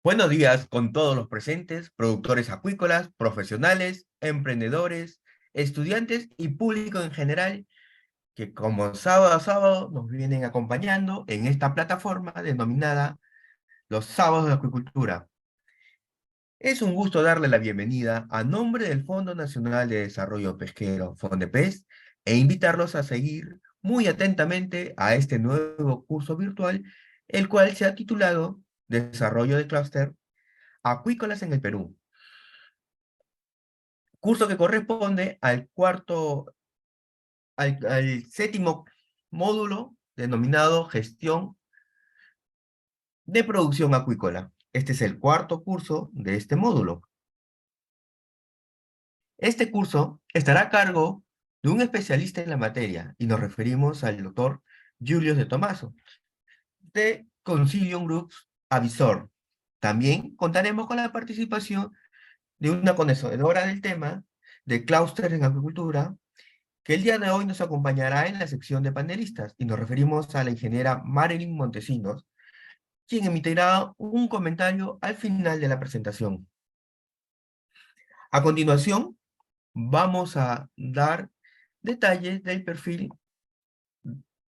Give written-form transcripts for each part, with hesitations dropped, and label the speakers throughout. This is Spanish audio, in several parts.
Speaker 1: Buenos días con todos los presentes, productores acuícolas, profesionales, emprendedores, estudiantes y público en general que como sábado a sábado nos vienen acompañando en esta plataforma denominada Los Sábados de Acuicultura. Es un gusto darle la bienvenida a nombre del Fondo Nacional de Desarrollo Pesquero, FONDEPES, e invitarlos a seguir muy atentamente a este nuevo curso virtual, el cual se ha titulado Desarrollo de Clúster Acuícolas en el Perú, curso que corresponde al séptimo módulo denominado Gestión de Producción Acuícola. Este es el cuarto curso de este módulo. Este curso estará a cargo de un especialista en la materia y nos referimos al doctor Julius de Tomaso, de Consilium Groups Avisor. También contaremos con la participación de una conocedora del tema de clúster en acuicultura, que el día de hoy nos acompañará en la sección de panelistas y nos referimos a la ingeniera Marilyn Montesinos, quien emitirá un comentario al final de la presentación. A continuación, vamos a dar detalles del perfil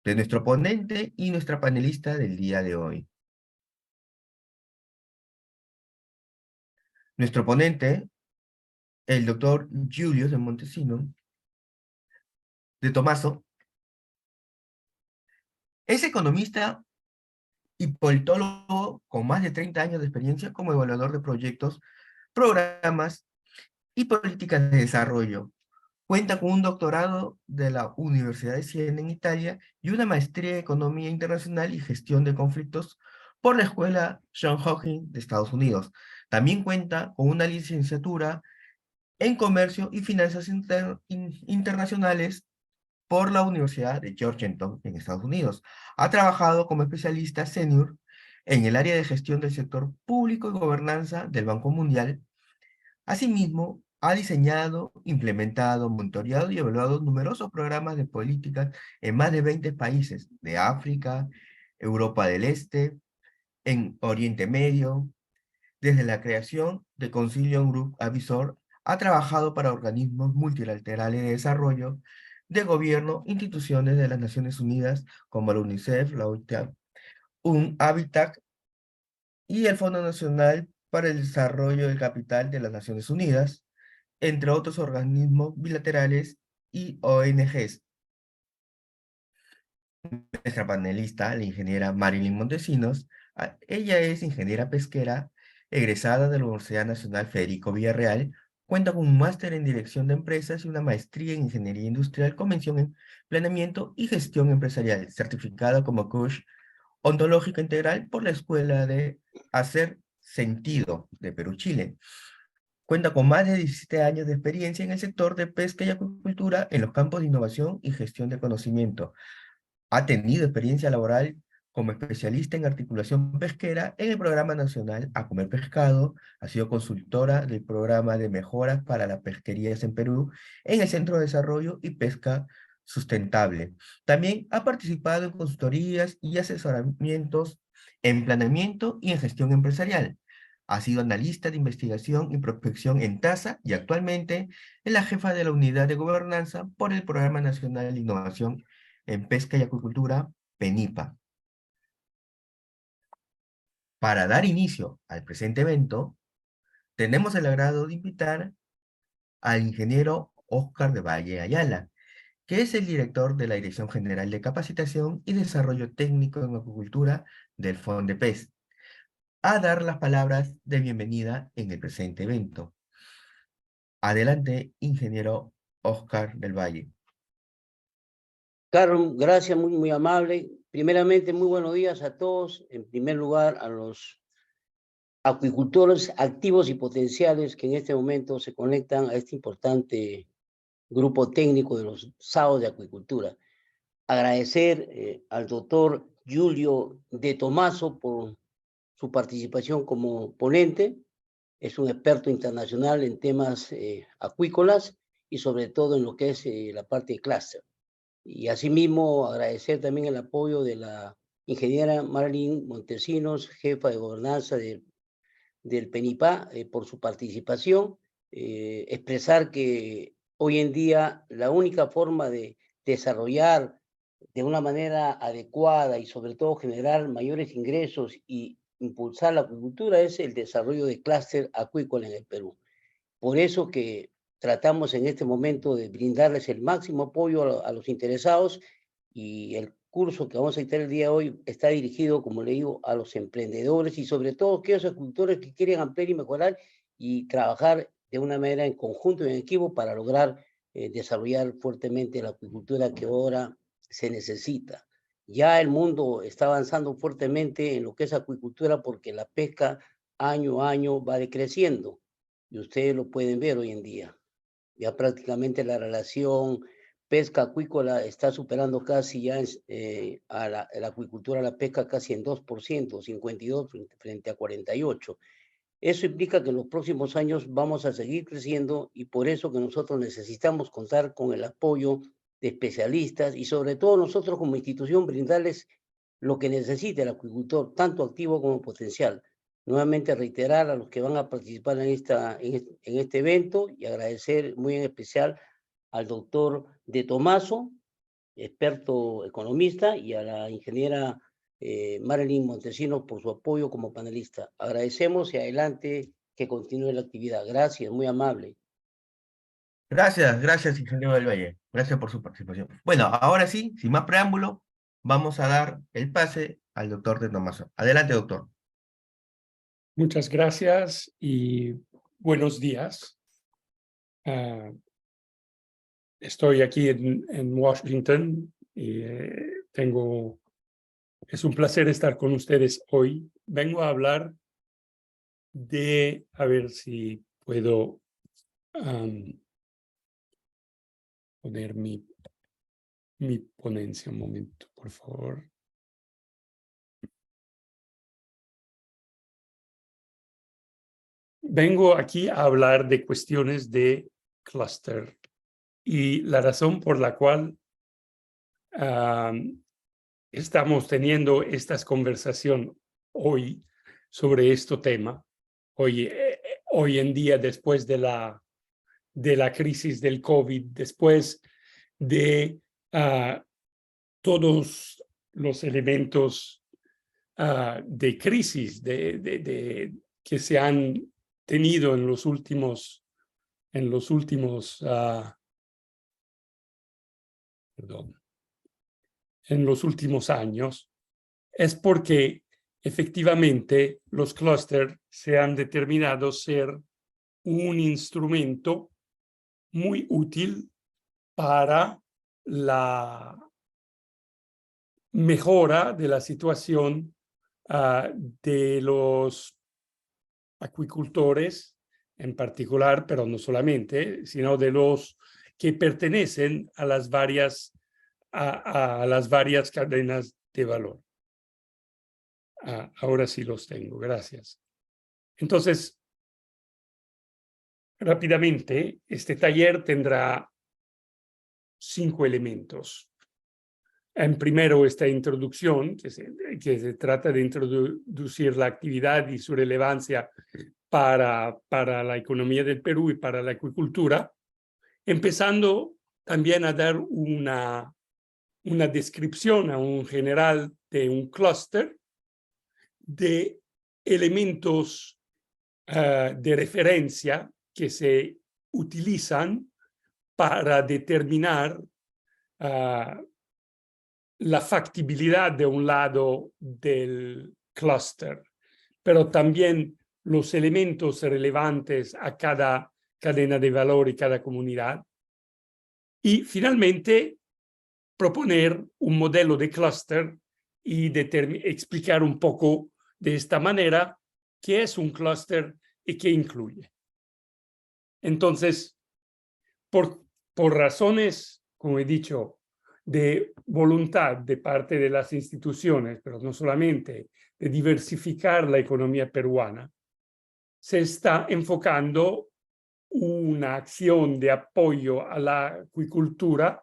Speaker 1: de nuestro ponente y nuestra panelista del día de hoy. Nuestro ponente, el doctor Julius de Montesinos, de Tomaso, es economista y politólogo con más de 30 años de experiencia como evaluador de proyectos, programas y políticas de desarrollo. Cuenta con un doctorado de la Universidad de Siena en Italia y una maestría en Economía Internacional y Gestión de Conflictos por la Escuela Johns Hopkins de Estados Unidos. También cuenta con una licenciatura en Comercio y Finanzas Internacionales por la Universidad de Georgetown en Estados Unidos. Ha trabajado como especialista senior en el área de gestión del sector público y gobernanza del Banco Mundial. Asimismo, ha diseñado, implementado, monitoreado y evaluado numerosos programas de políticas en más de 20 países de África, Europa del Este, en Oriente Medio. Desde la creación de Consilium Group Avisor, ha trabajado para organismos multilaterales de desarrollo, de gobierno, instituciones de las Naciones Unidas como la UNICEF, la OIT, Habitat y el Fondo Nacional para el Desarrollo del Capital de las Naciones Unidas, entre otros organismos bilaterales y ONGs. Nuestra panelista, la ingeniera Marilyn Montesinos, ella es ingeniera pesquera, egresada de la Universidad Nacional Federico Villarreal, cuenta con un máster en dirección de empresas y una maestría en ingeniería industrial con mención en planeamiento y gestión empresarial, certificada como coach ontológica integral por la Escuela de Hacer Sentido de Perú, Chile. Cuenta con más de 17 años de experiencia en el sector de pesca y acuicultura en los campos de innovación y gestión de conocimiento. Ha tenido experiencia laboral como especialista en articulación pesquera en el Programa Nacional A Comer Pescado. Ha sido consultora del Programa de Mejoras para las Pesquerías en Perú en el Centro de Desarrollo y Pesca Sustentable. También ha participado en consultorías y asesoramientos en planeamiento y en gestión empresarial. Ha sido analista de investigación y prospección en TASA y actualmente es la jefa de la unidad de gobernanza por el Programa Nacional de Innovación en Pesca y Acuicultura, PENIPA. Para dar inicio al presente evento, tenemos el agrado de invitar al ingeniero Óscar de Valle Ayala, que es el director de la Dirección General de Capacitación y Desarrollo Técnico en Acuicultura del FONDEPES, a dar las palabras de bienvenida en el presente evento. Adelante, ingeniero Óscar del Valle.
Speaker 2: Carlos, gracias, muy amable. Primeramente, muy buenos días a todos. En primer lugar, a los acuicultores activos y potenciales que en este momento se conectan a este importante grupo técnico de los sábados de acuicultura. Agradecer al doctor Julio de Tomaso por su participación como ponente. Es un experto internacional en temas acuícolas y sobre todo en lo que es la parte de clúster. Y asimismo agradecer también el apoyo de la ingeniera Marilyn Montesinos, jefa de gobernanza del del PENIPA por su participación, expresar que hoy en día la única forma de desarrollar de una manera adecuada y sobre todo generar mayores ingresos y impulsar la acuicultura es el desarrollo de clúster acuícola en el Perú. Por eso que tratamos en este momento de brindarles el máximo apoyo a los interesados, y el curso que vamos a dictar el día de hoy está dirigido, como le digo, a los emprendedores y sobre todo a aquellos agricultores que quieren ampliar y mejorar y trabajar de una manera en conjunto y en equipo para lograr desarrollar fuertemente la acuicultura que ahora se necesita. Ya el mundo está avanzando fuertemente en lo que es acuicultura porque la pesca año a año va decreciendo. Y ustedes lo pueden ver hoy en día. Ya prácticamente la relación pesca acuícola está superando casi ya a la acuicultura, a la pesca casi en 2%, 52 frente a 48. Eso implica que en los próximos años vamos a seguir creciendo y por eso que nosotros necesitamos contar con el apoyo de especialistas y sobre todo nosotros como institución brindarles lo que necesita el acuicultor, tanto activo como potencial. Nuevamente reiterar a los que van a participar en este evento y agradecer muy en especial al doctor De Tomaso, experto economista, y a la ingeniera Marilyn Montesinos por su apoyo como panelista. Agradecemos y adelante que continúe la actividad. Gracias, muy amable.
Speaker 1: Gracias, gracias, ingeniero del Valle. Gracias por su participación. Bueno, ahora sí, sin más preámbulo, vamos a dar el pase al doctor de Tomaso. Adelante, doctor.
Speaker 3: Muchas gracias y buenos días. Estoy aquí en Washington y es un placer estar con ustedes hoy. Vengo a hablar a ver si puedo poner mi ponencia un momento, por favor. Vengo aquí a hablar de cuestiones de clúster y la razón por la cual estamos teniendo esta conversación hoy sobre este tema, hoy en día después de la crisis del COVID, después de todos los elementos de crisis que se han tenido en los últimos años, es porque efectivamente los clústeres se han determinado ser un instrumento muy útil para la mejora de la situación de los acuicultores en particular, pero no solamente, sino de los que pertenecen a las varias cadenas de valor. Ahora sí los tengo, gracias. Entonces, rápidamente, este taller tendrá 5 elementos. En primero, esta introducción, que se trata de introducir la actividad y su relevancia para la economía del Perú y para la acuicultura, empezando también a dar una descripción a un general de un clúster de elementos de referencia que se utilizan para determinar la factibilidad de un lado del clúster, pero también los elementos relevantes a cada cadena de valor y cada comunidad. Y finalmente, proponer un modelo de clúster y explicar un poco de esta manera qué es un clúster y qué incluye. Entonces, por razones, como he dicho, de voluntad de parte de las instituciones, pero no solamente, de diversificar la economía peruana, se está enfocando una acción de apoyo a la acuicultura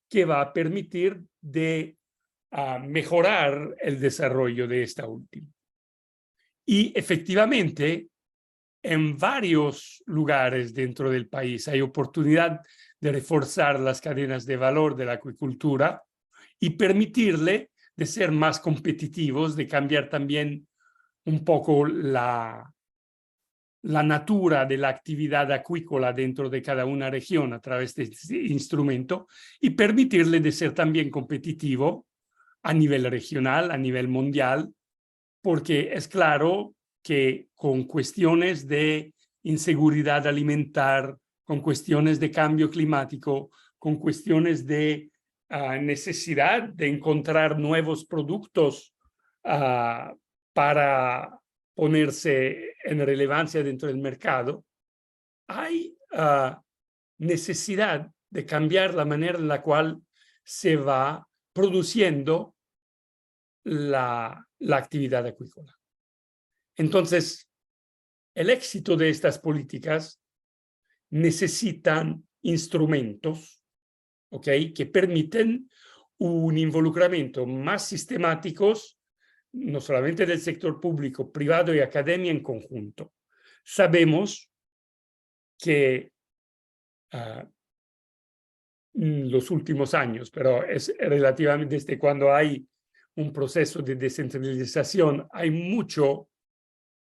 Speaker 3: que va a permitir mejorar el desarrollo de esta última. Y efectivamente, en varios lugares dentro del país hay oportunidad de reforzar las cadenas de valor de la acuicultura y permitirle de ser más competitivos, de cambiar también un poco la natura de la actividad acuícola dentro de cada una región a través de este instrumento y permitirle de ser también competitivo a nivel regional, a nivel mundial, porque es claro que con cuestiones de inseguridad alimentar, con cuestiones de cambio climático, con cuestiones de necesidad de encontrar nuevos productos para ponerse en relevancia dentro del mercado, hay necesidad de cambiar la manera en la cual se va produciendo la actividad acuícola. Entonces, el éxito de estas políticas necesitan instrumentos, ¿ok?, que permiten un involucramiento más sistemático, no solamente del sector público, privado y academia en conjunto. Sabemos que los últimos años, pero es relativamente desde cuando hay un proceso de descentralización, hay muchos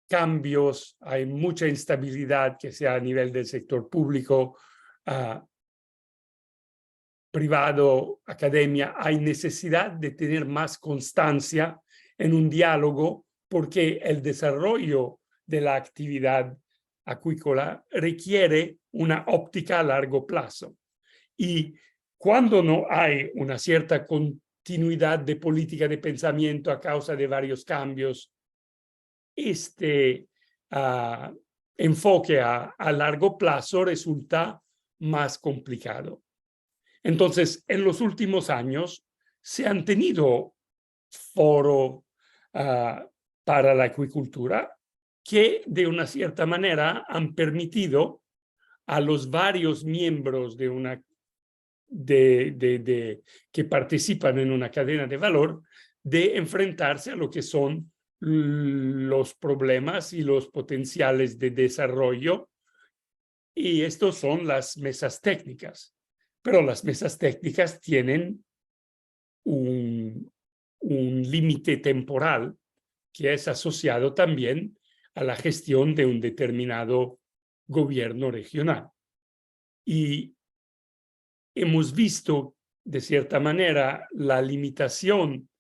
Speaker 3: cambios, hay mucha instabilidad, que sea a nivel del sector público, privado, academia. Hay necesidad de tener más constancia en un diálogo porque el desarrollo de la actividad acuícola requiere una óptica a largo plazo. Y cuando no hay una cierta continuidad de política de pensamiento a causa de varios cambios, este enfoque a largo plazo resulta más complicado. Entonces, en los últimos años se han tenido foros para la acuicultura que de una cierta manera han permitido a los varios miembros de una que participan en una cadena de valor de enfrentarse a lo que son los problemas y los potenciales de desarrollo, y estos son las mesas técnicas. Pero las mesas técnicas tienen un límite temporal que es asociado también a la gestión de un determinado gobierno regional. Y hemos visto, de cierta manera, la limitación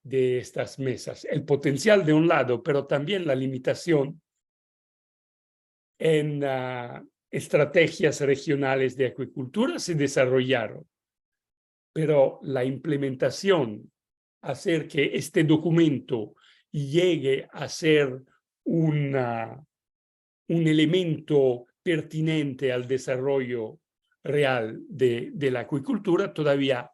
Speaker 3: de estas mesas, el potencial de un lado, pero también la limitación en estrategias regionales de acuicultura se desarrollaron. Pero la implementación, hacer que este documento llegue a ser un elemento pertinente al desarrollo real de la acuicultura, todavía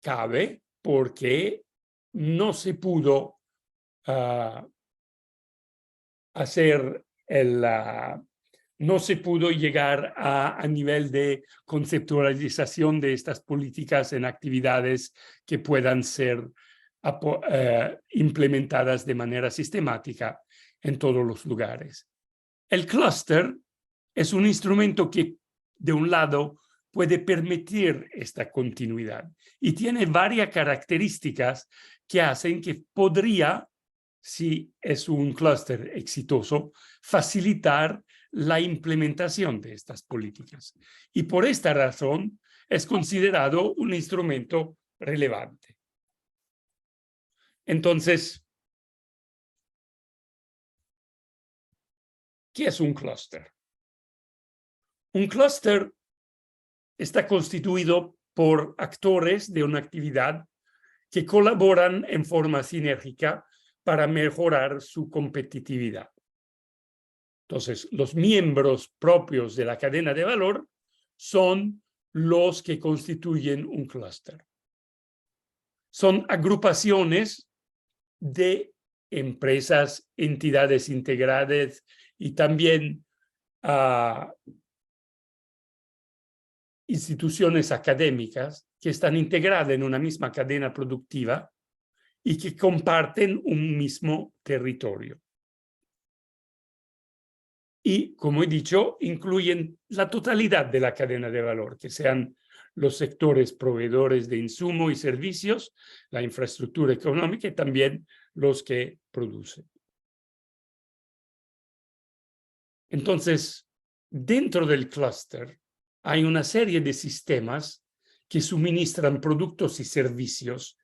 Speaker 3: cabe, porque no se pudo no se pudo llegar a nivel de conceptualización de estas políticas en actividades que puedan ser implementadas de manera sistemática en todos los lugares. El clúster es un instrumento que, de un lado, puede permitir esta continuidad y tiene varias características que hacen que podría, si es un clúster exitoso, facilitar la implementación de estas políticas. Y por esta razón es considerado un instrumento relevante. Entonces, ¿qué es un clúster? Un clúster está constituido por actores de una actividad que colaboran en forma sinérgica para mejorar su competitividad. Entonces, los miembros propios de la cadena de valor son los que constituyen un clúster. Son agrupaciones de empresas, entidades integradas y también instituciones académicas que están integradas en una misma cadena productiva y que comparten un mismo territorio. y, como he dicho, incluyen la totalidad de la cadena de valor, que sean los sectores proveedores de insumos y servicios, la infraestructura económica y también los que producen. Entonces, dentro del clúster hay una serie de sistemas que suministran productos y servicios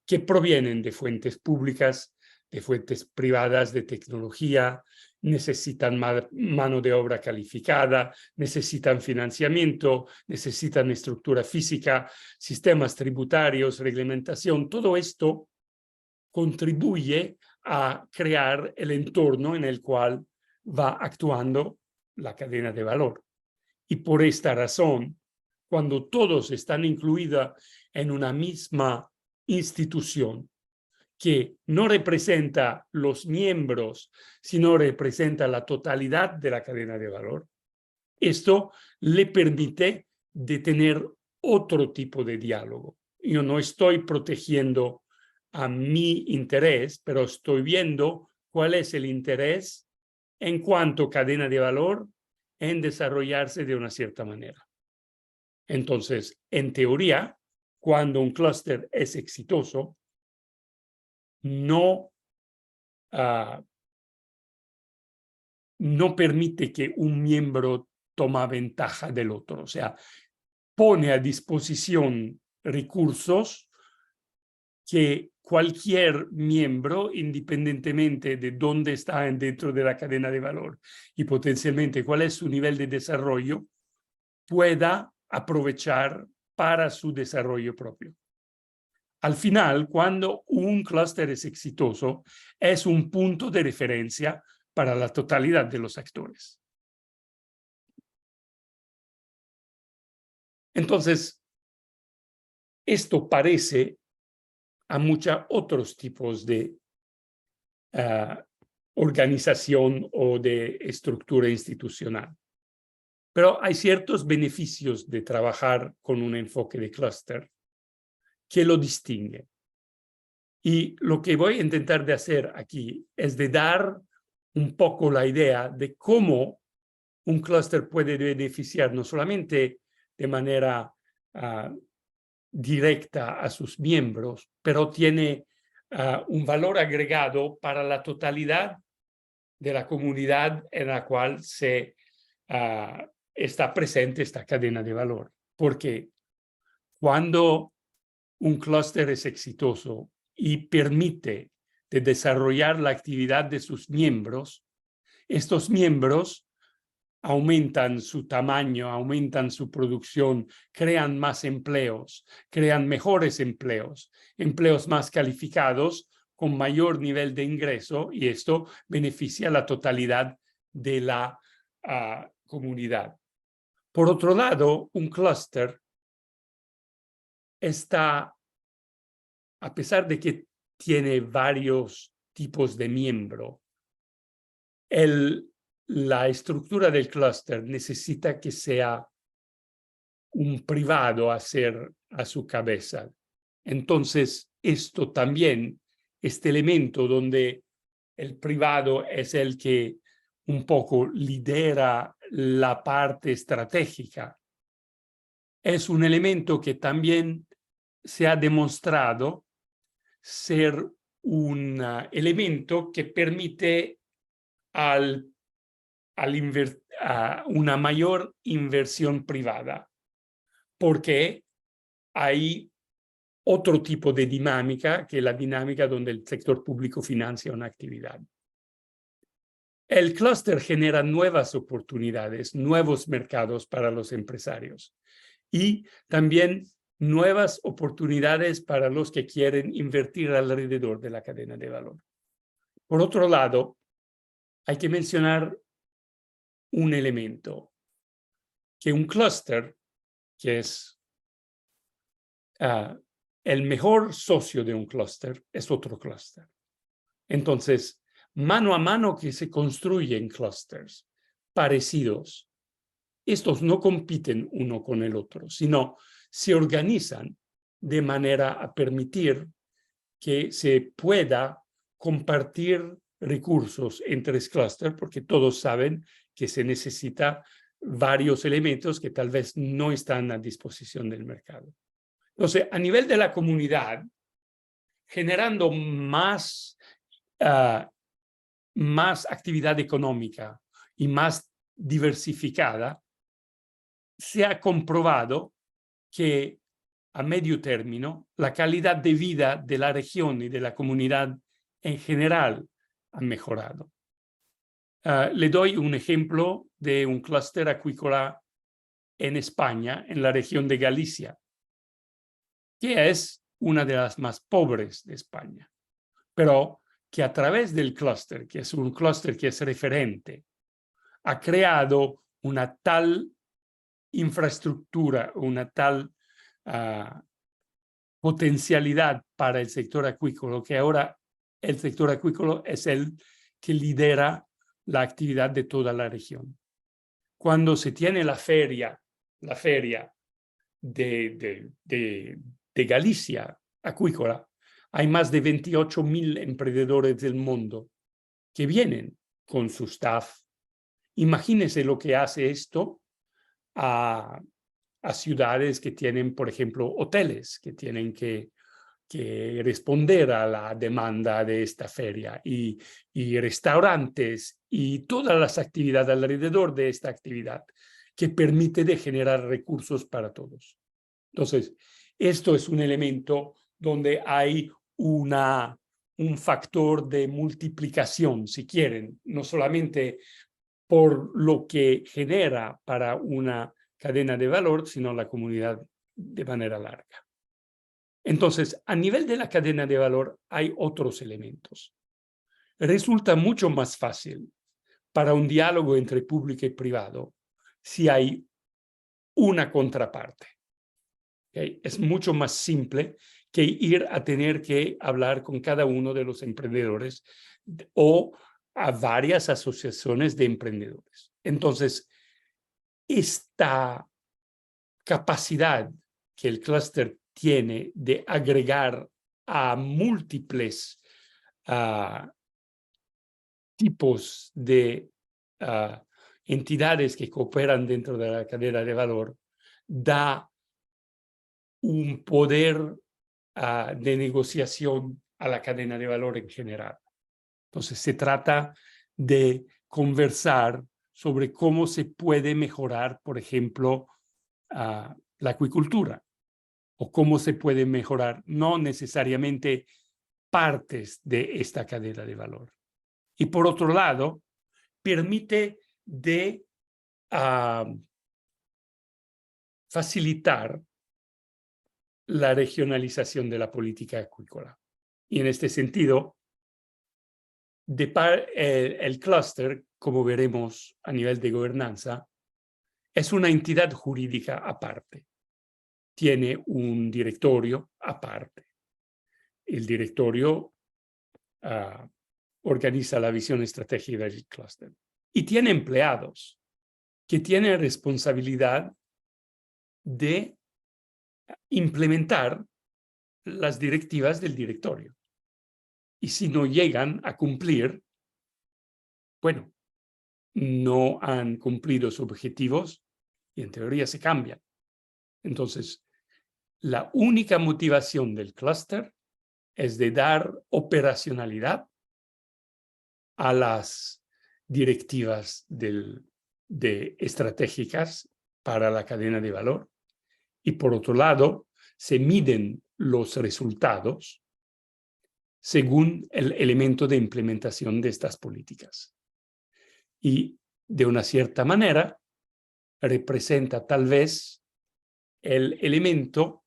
Speaker 3: que provienen de fuentes públicas, de fuentes privadas de tecnología, necesitan mano de obra calificada, necesitan financiamiento, necesitan estructura física, sistemas tributarios, reglamentación. Todo esto contribuye a crear el entorno en el cual va actuando la cadena de valor. Y por esta razón, cuando todos están incluidos en una misma institución que no representa los miembros, sino representa la totalidad de la cadena de valor, esto le permite de tener otro tipo de diálogo. Yo no estoy protegiendo a mi interés, pero estoy viendo cuál es el interés en cuanto a cadena de valor en desarrollarse de una cierta manera. Entonces, en teoría, cuando un clúster es exitoso, no permite que un miembro tome ventaja del otro. O sea, pone a disposición recursos que cualquier miembro, independientemente de dónde está dentro de la cadena de valor y potencialmente cuál es su nivel de desarrollo, pueda aprovechar para su desarrollo propio. Al final, cuando un clúster es exitoso, es un punto de referencia para la totalidad de los actores. Entonces, esto parece a muchos otros tipos de organización o de estructura institucional. Pero hay ciertos beneficios de trabajar con un enfoque de clúster que lo distinguen. Y lo que voy a intentar de hacer aquí es de dar un poco la idea de cómo un clúster puede beneficiar no solamente de manera directa a sus miembros, pero tiene un valor agregado para la totalidad de la comunidad en la cual se está presente esta cadena de valor. Porque cuando un clúster es exitoso y permite de desarrollar la actividad de sus miembros, estos miembros aumentan su tamaño, aumentan su producción, crean más empleos, crean mejores empleos, empleos más calificados, con mayor nivel de ingreso, y esto beneficia a la totalidad de la comunidad. Por otro lado, un clúster está, a pesar de que tiene varios tipos de miembro, la estructura del clúster necesita que sea un privado a su cabeza. Entonces, esto también, este elemento donde el privado es el que un poco lidera la parte estratégica, es un elemento que también se ha demostrado ser un elemento que permite una mayor inversión privada, porque hay otro tipo de dinámica que la dinámica donde el sector público financia una actividad. El clúster genera nuevas oportunidades, nuevos mercados para los empresarios y también nuevas oportunidades para los que quieren invertir alrededor de la cadena de valor. Por otro lado, hay que mencionar un elemento, que un clúster, que es el mejor socio de un clúster, es otro clúster. Entonces, mano a mano que se construyen clústeres parecidos, estos no compiten uno con el otro, sino se organizan de manera a permitir que se pueda compartir recursos entre clústeres, porque todos saben que se necesita varios elementos que tal vez no están a disposición del mercado. Entonces, a nivel de la comunidad, generando más actividad económica y más diversificada, se ha comprobado que a medio término la calidad de vida de la región y de la comunidad en general ha mejorado. Le doy un ejemplo de un clúster acuícola en España, en la región de Galicia, que es una de las más pobres de España, pero que a través del clúster, que es un clúster que es referente, ha creado una tal infraestructura, una tal potencialidad para el sector acuícola, que ahora el sector acuícola es el que lidera la actividad de toda la región. Cuando se tiene la feria de Galicia acuícola, hay más de 28.000 emprendedores del mundo que vienen con su staff. Imagínense lo que hace esto a ciudades que tienen, por ejemplo, hoteles, que tienen que responder a la demanda de esta feria, y restaurantes y todas las actividades alrededor de esta actividad que permite de generar recursos para todos. Entonces, esto es un elemento donde hay un factor de multiplicación, si quieren, no solamente por lo que genera para una cadena de valor, sino la comunidad de manera larga. Entonces, a nivel de la cadena de valor hay otros elementos. Resulta mucho más fácil para un diálogo entre público y privado si hay una contraparte. ¿Okay? Es mucho más simple que ir a tener que hablar con cada uno de los emprendedores o a varias asociaciones de emprendedores. Entonces, esta capacidad que el clúster tiene de agregar a múltiples tipos de entidades que cooperan dentro de la cadena de valor, da un poder de negociación a la cadena de valor en general. Entonces, se trata de conversar sobre cómo se puede mejorar, por ejemplo, la acuicultura, o cómo se puede mejorar no necesariamente partes de esta cadena de valor. Y por otro lado, permite de facilitar la regionalización de la política acuícola. Y en este sentido, el clúster, como veremos a nivel de gobernanza, es una entidad jurídica aparte. Tiene un directorio aparte. El directorio organiza la visión estratégica del clúster. Y tiene empleados que tienen responsabilidad de implementar las directivas del directorio. Y si no llegan a cumplir, bueno, no han cumplido sus objetivos y en teoría se cambian. Entonces, la única motivación del clúster es de dar operacionalidad a las directivas estratégicas para la cadena de valor. Y por otro lado, se miden los resultados según el elemento de implementación de estas políticas. Y de una cierta manera, representa tal vez el elemento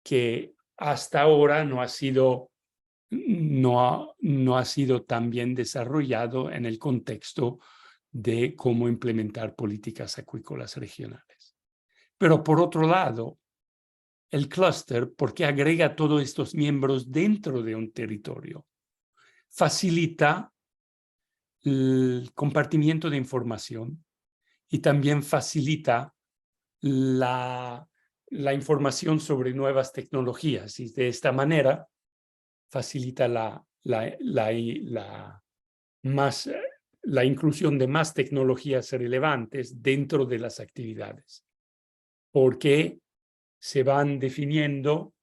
Speaker 3: que hasta ahora no ha sido tan bien desarrollado en el contexto de cómo implementar políticas acuícolas regionales. Pero por otro lado, el clúster, porque agrega todos estos miembros dentro de un territorio, facilita el compartimiento de información y también facilita la información sobre nuevas tecnologías, y de esta manera facilita la más la inclusión de más tecnologías relevantes dentro de las actividades, porque se van definiendo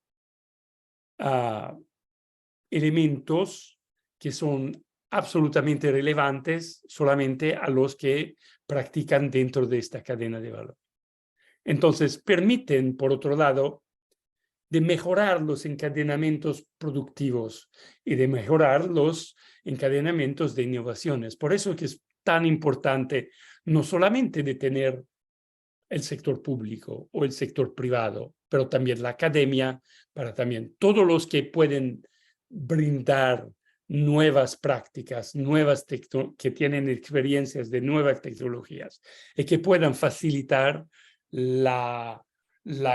Speaker 3: elementos que son absolutamente relevantes solamente a los que practican dentro de esta cadena de valor. Entonces, permiten, por otro lado, de mejorar los encadenamientos productivos y de mejorar los encadenamientos de innovaciones. Por eso que es tan importante no solamente de tener el sector público o el sector privado, pero también la academia, para también todos los que pueden brindar nuevas prácticas, que tienen experiencias de nuevas tecnologías y que puedan facilitar la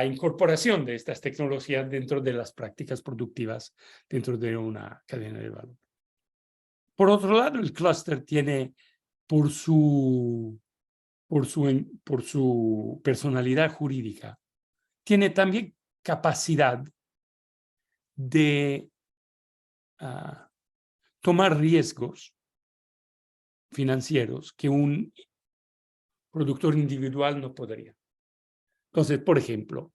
Speaker 3: incorporación de estas tecnologías dentro de las prácticas productivas, dentro de una cadena de valor. Por otro lado, el clúster tiene por su personalidad jurídica, tiene también capacidad de tomar riesgos financieros que un productor individual no podría. Entonces, por ejemplo,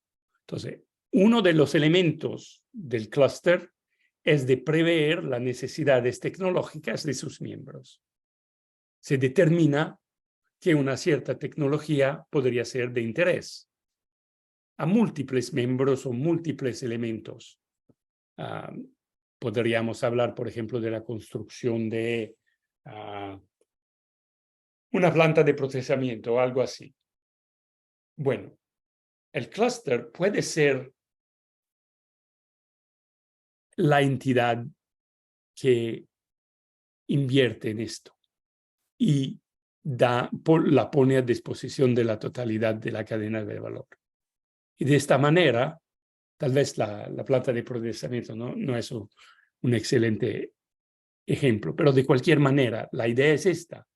Speaker 3: uno de los elementos del clúster es de prever las necesidades tecnológicas de sus miembros. Se determina que una cierta tecnología podría ser de interés a múltiples miembros o múltiples elementos. Podríamos hablar, por ejemplo, de la construcción de una planta de procesamiento o algo así. Bueno, el clúster puede ser la entidad que invierte en esto y la pone a disposición de la totalidad de la cadena de valor. Y de esta manera, tal vez la planta de procesamiento no es un excelente ejemplo, pero de cualquier manera, la idea es esta.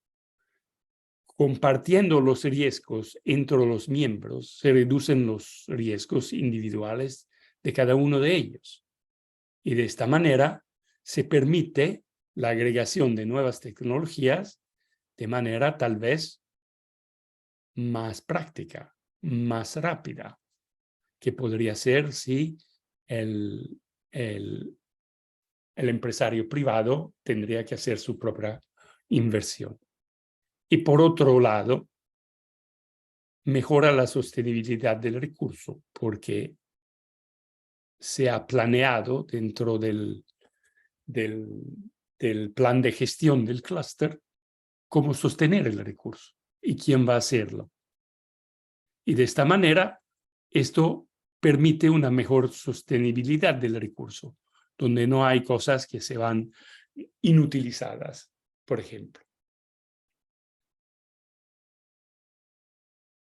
Speaker 3: Compartiendo los riesgos entre los miembros, se reducen los riesgos individuales de cada uno de ellos. Y de esta manera se permite la agregación de nuevas tecnologías de manera tal vez más práctica, más rápida, que podría ser si el empresario privado tendría que hacer su propia inversión. Y por otro lado, mejora la sostenibilidad del recurso porque se ha planeado dentro del plan de gestión del clúster cómo sostener el recurso y quién va a hacerlo. Y de esta manera, esto permite una mejor sostenibilidad del recurso, donde no hay cosas que se van inutilizadas, por ejemplo.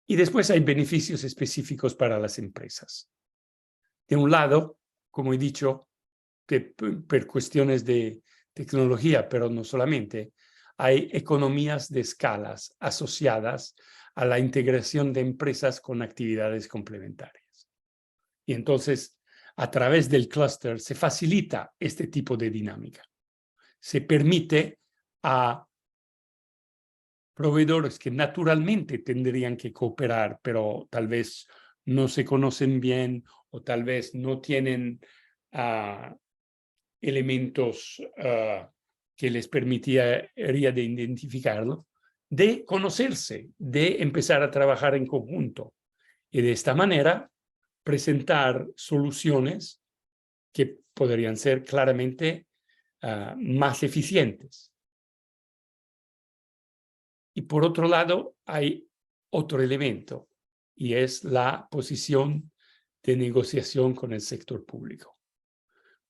Speaker 3: Y después hay beneficios específicos para las empresas. De un lado, como he dicho, por cuestiones de tecnología, pero no solamente, hay economías de escalas asociadas a la integración de empresas con actividades complementarias. Y entonces, a través del clúster se facilita este tipo de dinámica. Se permite a proveedores que naturalmente tendrían que cooperar, pero tal vez no se conocen bien o tal vez no tienen elementos que les permitiría de identificarlo, de conocerse, de empezar a trabajar en conjunto y de esta manera presentar soluciones que podrían ser claramente más eficientes. Y por otro lado, hay otro elemento y es la posición de negociación con el sector público.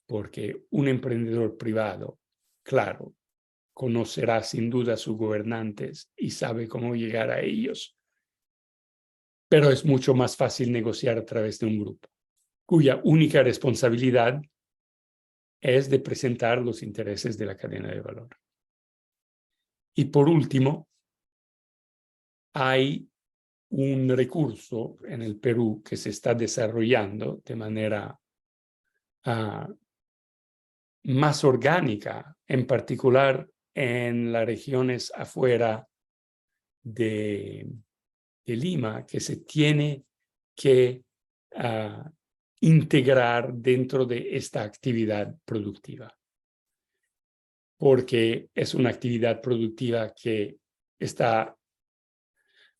Speaker 3: Porque un emprendedor privado, claro, conocerá sin duda a sus gobernantes y sabe cómo llegar a ellos. Pero es mucho más fácil negociar a través de un grupo, cuya única responsabilidad es de presentar los intereses de la cadena de valor. Y por último, hay un recurso en el Perú que se está desarrollando de manera más orgánica, en particular en las regiones afuera de Lima que se tiene que integrar dentro de esta actividad productiva, porque es una actividad productiva que está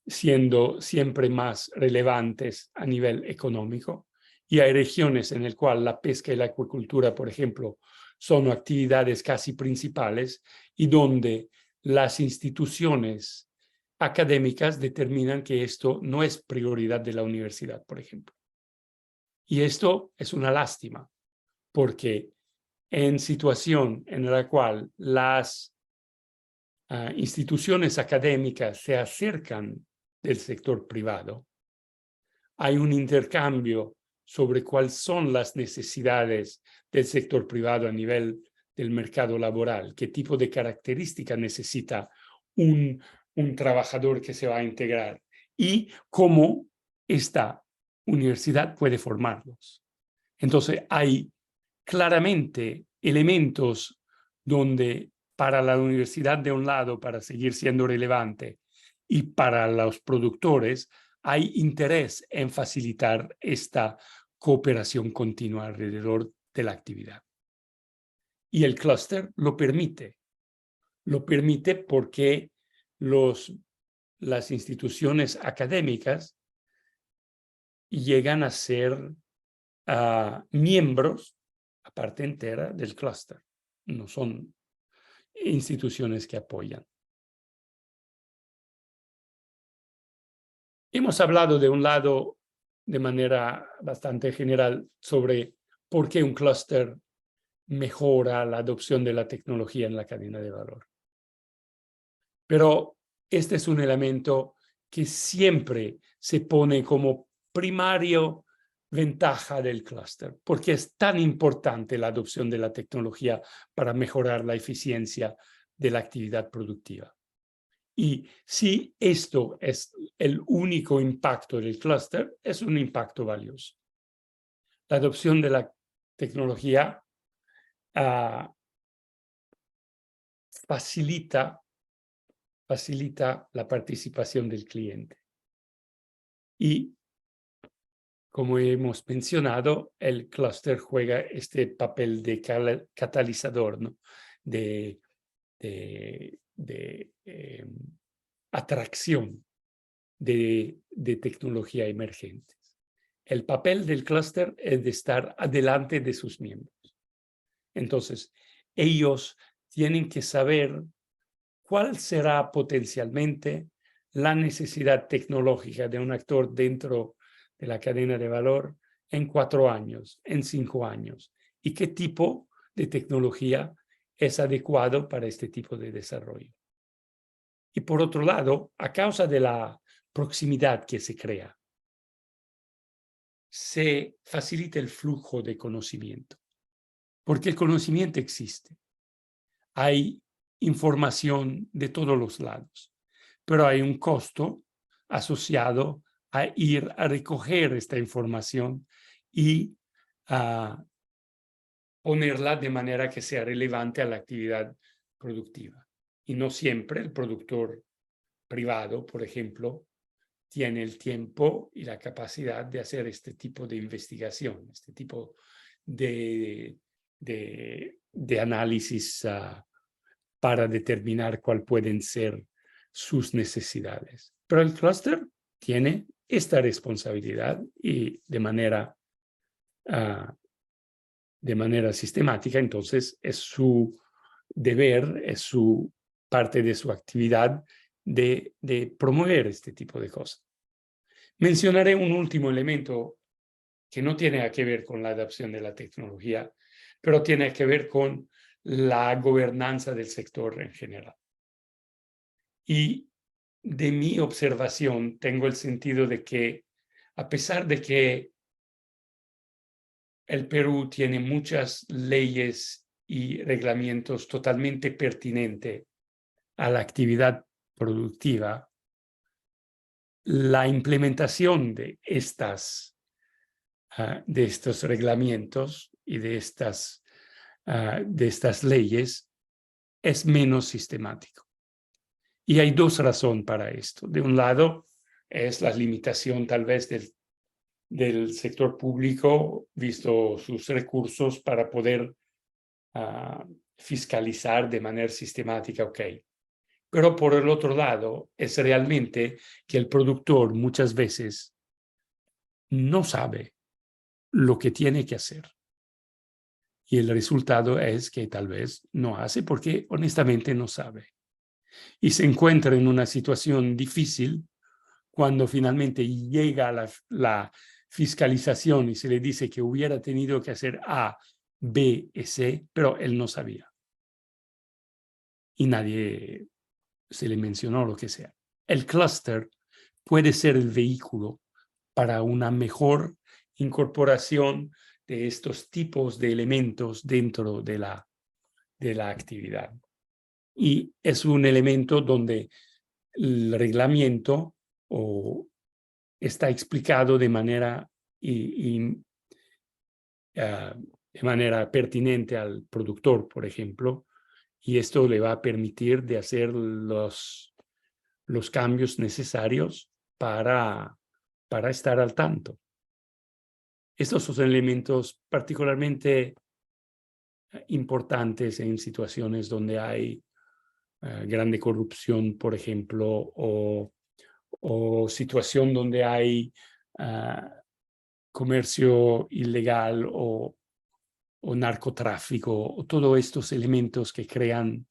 Speaker 3: siendo siempre más relevantes a nivel económico, y hay regiones en las cuales la pesca y la acuicultura, por ejemplo, son actividades casi principales y donde las instituciones académicas determinan que esto no es prioridad de la universidad, por ejemplo. Y esto es una lástima, porque en situación en la cual las instituciones académicas se acercan del sector privado, hay un intercambio sobre cuáles son las necesidades del sector privado a nivel del mercado laboral, qué tipo de características necesita un trabajador que se va a integrar y cómo esta universidad puede formarlos. Entonces hay claramente elementos donde para la universidad de un lado, para seguir siendo relevante, y para los productores, hay interés en facilitar esta cooperación continua alrededor de la actividad. Y el clúster lo permite. Lo permite porque las instituciones académicas llegan a ser miembros, a parte entera, del clúster. No son instituciones que apoyan. Hemos hablado de un lado de manera bastante general sobre por qué un clúster mejora la adopción de la tecnología en la cadena de valor. Pero este es un elemento que siempre se pone como primario ventaja del clúster, porque es tan importante la adopción de la tecnología para mejorar la eficiencia de la actividad productiva. Y si esto es el único impacto del clúster, es un impacto valioso. La adopción de la tecnología facilita la participación del cliente. Y como hemos mencionado, el clúster juega este papel de catalizador, ¿no? de atracción de tecnología emergentes. El papel del clúster es de estar adelante de sus miembros. Entonces, ellos tienen que saber cuál será potencialmente la necesidad tecnológica de un actor dentro de la cadena de valor en 4 años, en 5 años, y qué tipo de tecnología es adecuado para este tipo de desarrollo. Y por otro lado, a causa de la proximidad que se crea, se facilita el flujo de conocimiento, porque el conocimiento existe. Hay información de todos los lados, pero hay un costo asociado a ir a recoger esta información y a ponerla de manera que sea relevante a la actividad productiva. Y no siempre el productor privado, por ejemplo, tiene el tiempo y la capacidad de hacer este tipo de investigación, este tipo de análisis para determinar cuáles pueden ser sus necesidades. Pero el clúster tiene esta responsabilidad y de manera sistemática, entonces es su deber, es su parte de su actividad de promover este tipo de cosas. Mencionaré un último elemento que no tiene que ver con la adopción de la tecnología, pero tiene que ver con la gobernanza del sector en general. Y de mi observación tengo el sentido de que, a pesar de que el Perú tiene muchas leyes y reglamentos totalmente pertinentes a la actividad productiva, la implementación de estos reglamentos y de estas leyes es menos sistemático. Y hay dos razones para esto. De un lado, es la limitación tal vez del sector público, visto sus recursos para poder fiscalizar de manera sistemática, ok. Pero por el otro lado, es realmente que el productor muchas veces no sabe lo que tiene que hacer. Y el resultado es que tal vez no hace porque honestamente no sabe. Y se encuentra en una situación difícil cuando finalmente llega la fiscalización y se le dice que hubiera tenido que hacer A, B y C, pero él no sabía. Y nadie se le mencionó lo que sea. El clúster puede ser el vehículo para una mejor incorporación de estos tipos de elementos dentro de la actividad. Y es un elemento donde el reglamento está explicado de manera pertinente al productor, por ejemplo, y esto le va a permitir de hacer los cambios necesarios para estar al tanto. Estos son elementos particularmente importantes en situaciones donde hay grande corrupción, por ejemplo, o situación donde hay comercio ilegal o narcotráfico, o todos estos elementos que crean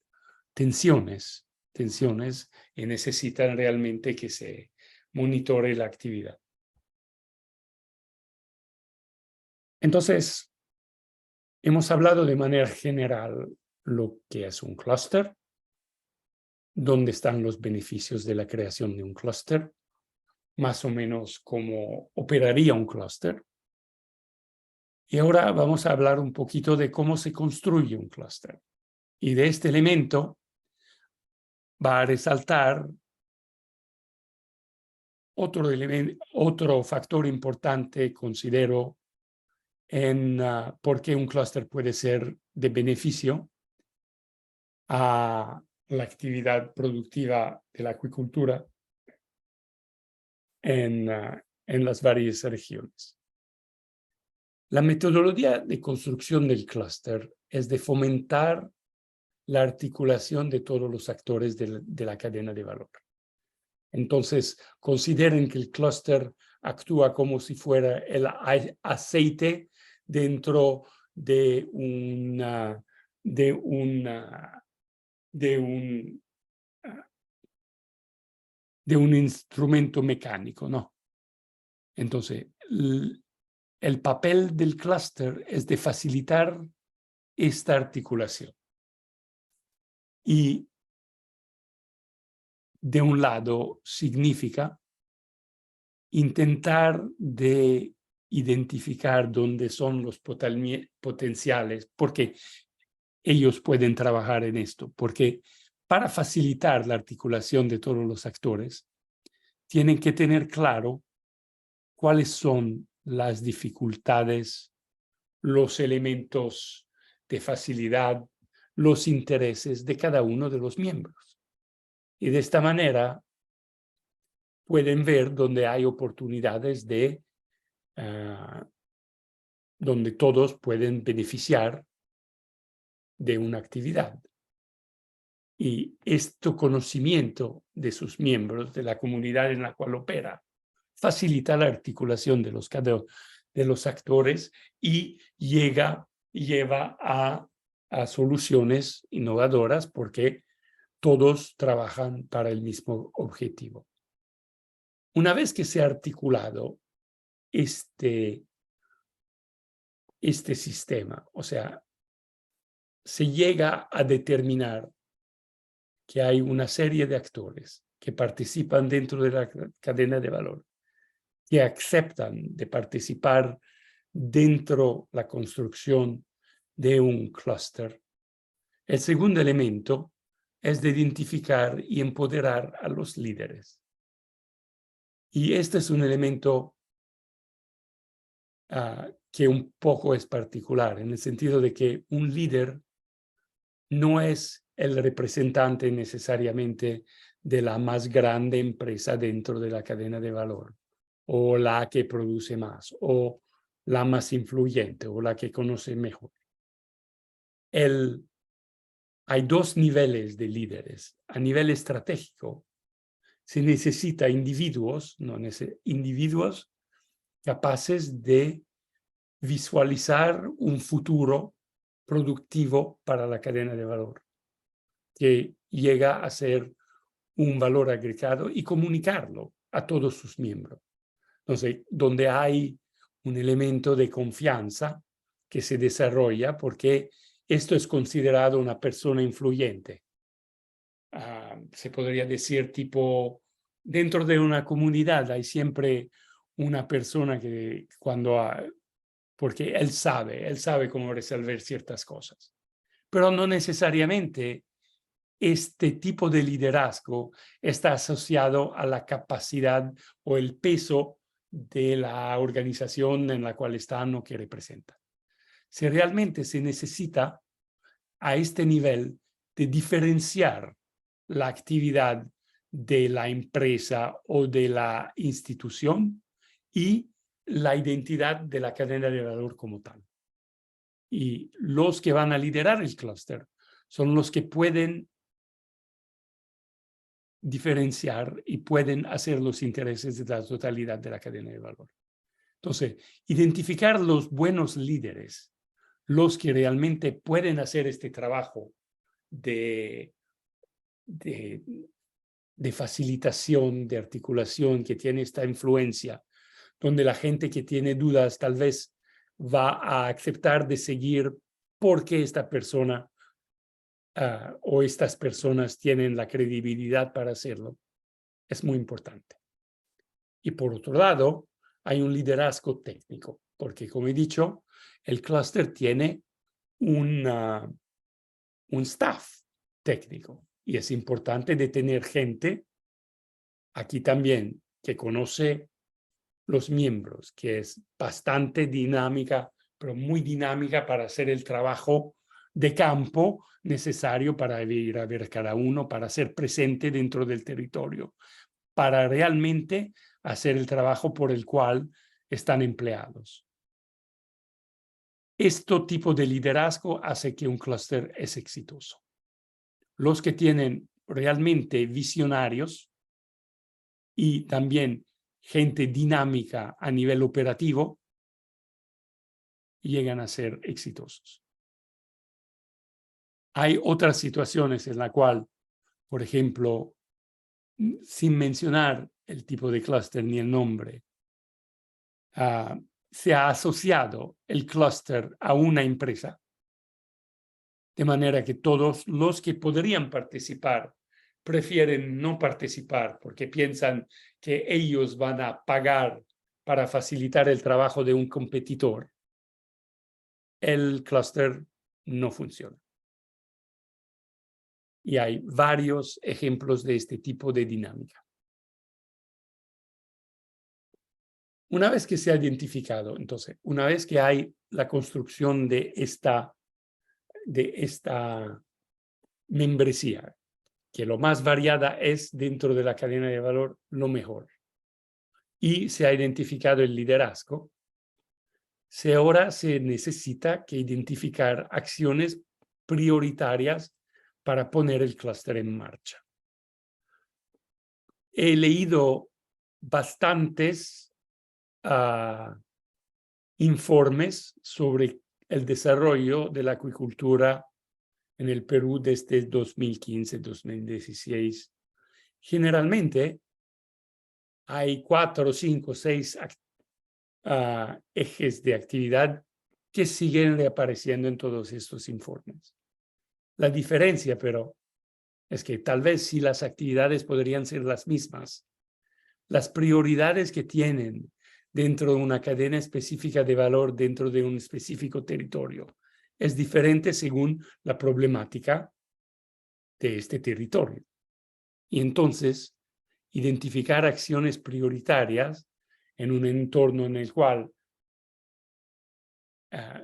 Speaker 3: tensiones y necesitan realmente que se monitore la actividad. Entonces, hemos hablado de manera general lo que es un clúster, dónde están los beneficios de la creación de un clúster, más o menos cómo operaría un clúster. Y ahora vamos a hablar un poquito de cómo se construye un clúster. Y de este elemento va a resaltar otro factor importante, considero, en por qué un clúster puede ser de beneficio a la actividad productiva de la acuicultura en las varias regiones. La metodología de construcción del clúster es de fomentar la articulación de todos los actores de la cadena de valor. Entonces, consideren que el clúster actúa como si fuera el aceite dentro de un instrumento mecánico, ¿no? Entonces, el papel del clúster es de facilitar esta articulación. Y de un lado significa intentar de identificar dónde son los potenciales, porque ellos pueden trabajar en esto, porque para facilitar la articulación de todos los actores, tienen que tener claro cuáles son las dificultades, los elementos de facilidad, los intereses de cada uno de los miembros. Y de esta manera pueden ver dónde hay oportunidades donde todos pueden beneficiar de una actividad. Y este conocimiento de sus miembros, de la comunidad en la cual opera, facilita la articulación de los actores y lleva a soluciones innovadoras porque todos trabajan para el mismo objetivo. Una vez que se ha articulado este sistema, o sea, se llega a determinar que hay una serie de actores que participan dentro de la cadena de valor, que aceptan de participar dentro de la construcción de un clúster. El segundo elemento es de identificar y empoderar a los líderes. Y este es un elemento que un poco es particular, en el sentido de que un líder no es el representante necesariamente de la más grande empresa dentro de la cadena de valor, o la que produce más, o la más influyente, o la que conoce mejor. Hay dos niveles de líderes. A nivel estratégico, se necesita individuos, individuos capaces de visualizar un futuro productivo para la cadena de valor, que llega a ser un valor agregado y comunicarlo a todos sus miembros. Entonces, donde hay un elemento de confianza que se desarrolla porque esto es considerado una persona influyente. Se podría decir tipo, dentro de una comunidad hay siempre una persona que porque él sabe cómo resolver ciertas cosas. Pero no necesariamente este tipo de liderazgo está asociado a la capacidad o el peso de la organización en la cual están o que representan. Si realmente se necesita a este nivel de diferenciar la actividad de la empresa o de la institución y la identidad de la cadena de valor como tal. Y los que van a liderar el clúster son los que pueden diferenciar y pueden hacer los intereses de la totalidad de la cadena de valor. Entonces, identificar los buenos líderes, los que realmente pueden hacer este trabajo de facilitación, de articulación, que tiene esta influencia, donde la gente que tiene dudas tal vez va a aceptar de seguir porque esta persona o estas personas tienen la credibilidad para hacerlo, es muy importante. Y por otro lado, hay un liderazgo técnico, porque como he dicho, el clúster tiene un staff técnico y es importante de tener gente aquí también que conoce los miembros, que es bastante dinámica, pero muy dinámica para hacer el trabajo de campo necesario para ir a ver a cada uno, para ser presente dentro del territorio, para realmente hacer el trabajo por el cual están empleados. Este tipo de liderazgo hace que un clúster es exitoso. Los que tienen realmente visionarios y también gente dinámica a nivel operativo llegan a ser exitosos. Hay otras situaciones en las cuales, por ejemplo, sin mencionar el tipo de clúster ni el nombre, se ha asociado el clúster a una empresa, de manera que todos los que podrían participar prefieren no participar porque piensan que ellos van a pagar para facilitar el trabajo de un competidor. El clúster no funciona. Y hay varios ejemplos de este tipo de dinámica. Una vez que se ha identificado, entonces, una vez que hay la construcción de esta membresía, que lo más variada es dentro de la cadena de valor, lo mejor, y se ha identificado el liderazgo, ahora se necesita que identificar acciones prioritarias para poner el clúster en marcha. He leído bastantes informes sobre el desarrollo de la acuicultura en el Perú desde 2015-2016. Generalmente hay 4, 5, 6 ejes de actividad que siguen reapareciendo en todos estos informes. La diferencia, pero, es que tal vez si las actividades podrían ser las mismas, las prioridades que tienen dentro de una cadena específica de valor dentro de un específico territorio es diferente según la problemática de este territorio. Y entonces, identificar acciones prioritarias en un entorno en el cual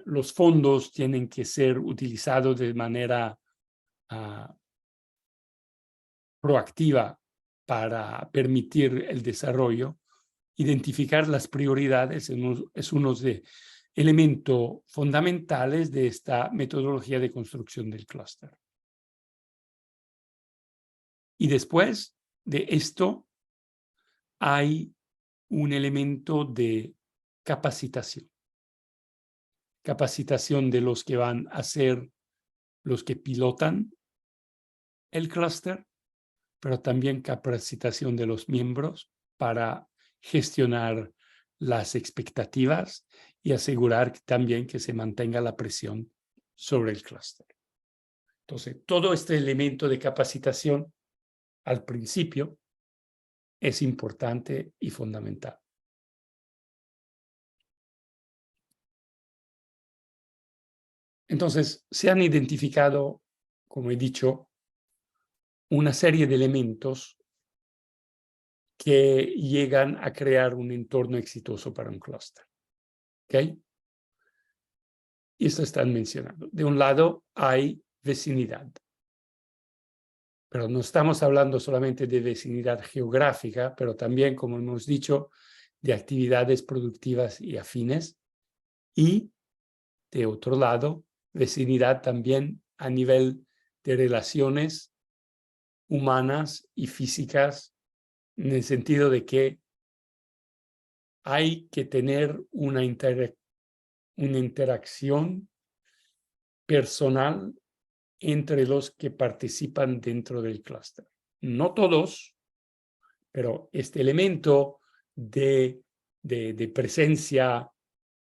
Speaker 3: los fondos tienen que ser utilizados de manera proactiva para permitir el desarrollo, identificar las prioridades es uno de elementos fundamentales de esta metodología de construcción del clúster. Y después de esto hay un elemento de capacitación. Capacitación de los que van a ser los que pilotan el clúster, pero también capacitación de los miembros para gestionar las expectativas y asegurar también que se mantenga la presión sobre el clúster. Entonces, todo este elemento de capacitación al principio es importante y fundamental. Entonces, se han identificado, como he dicho, una serie de elementos que llegan a crear un entorno exitoso para un clúster. ¿Ok? Y esto están mencionando. De un lado hay vecindad. Pero no estamos hablando solamente de vecindad geográfica, pero también, como hemos dicho, de actividades productivas y afines. Y, de otro lado, vecindad también a nivel de relaciones humanas y físicas, en el sentido de que hay que tener una interacción personal entre los que participan dentro del clúster. No todos, pero este elemento de presencia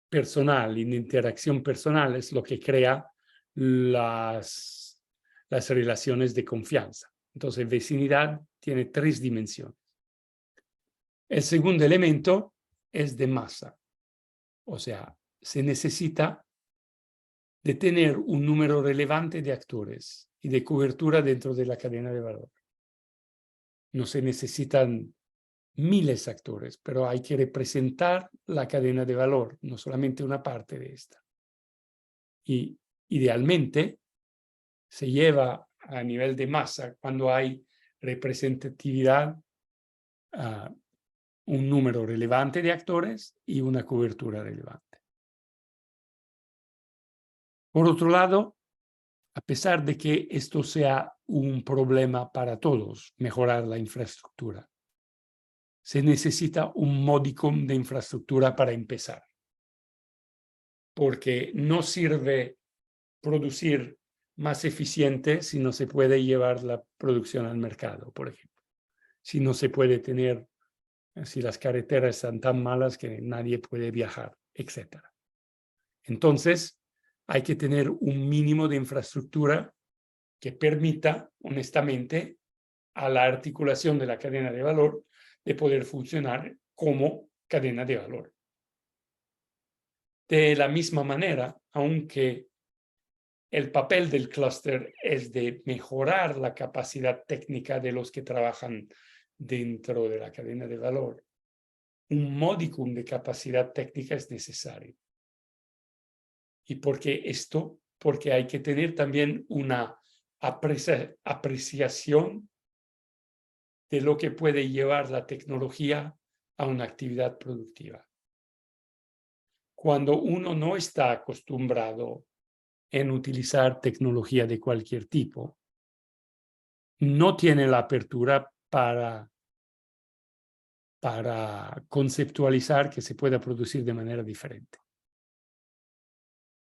Speaker 3: personal y de interacción personal es lo que crea las relaciones de confianza. Entonces, vecindad tiene 3 dimensiones. El segundo elemento es de masa. O sea, se necesita de tener un número relevante de actores y de cobertura dentro de la cadena de valor. No se necesitan miles de actores, pero hay que representar la cadena de valor, no solamente una parte de esta. Y idealmente se lleva a nivel de masa cuando hay representatividad, un número relevante de actores y una cobertura relevante. Por otro lado, a pesar de que esto sea un problema para todos, mejorar la infraestructura, se necesita un modicum de infraestructura para empezar. Porque no sirve producir más eficiente si no se puede llevar la producción al mercado, por ejemplo. Si no se puede tener, si las carreteras están tan malas que nadie puede viajar, etc. Entonces, hay que tener un mínimo de infraestructura que permita, honestamente, a la articulación de la cadena de valor de poder funcionar como cadena de valor. De la misma manera, aunque el papel del clúster es de mejorar la capacidad técnica de los que trabajan dentro de la cadena de valor, un modicum de capacidad técnica es necesario. ¿Y por qué esto? Porque hay que tener también una apreciación de lo que puede llevar la tecnología a una actividad productiva. Cuando uno no está acostumbrado en utilizar tecnología de cualquier tipo, no tiene la apertura para conceptualizar que se pueda producir de manera diferente.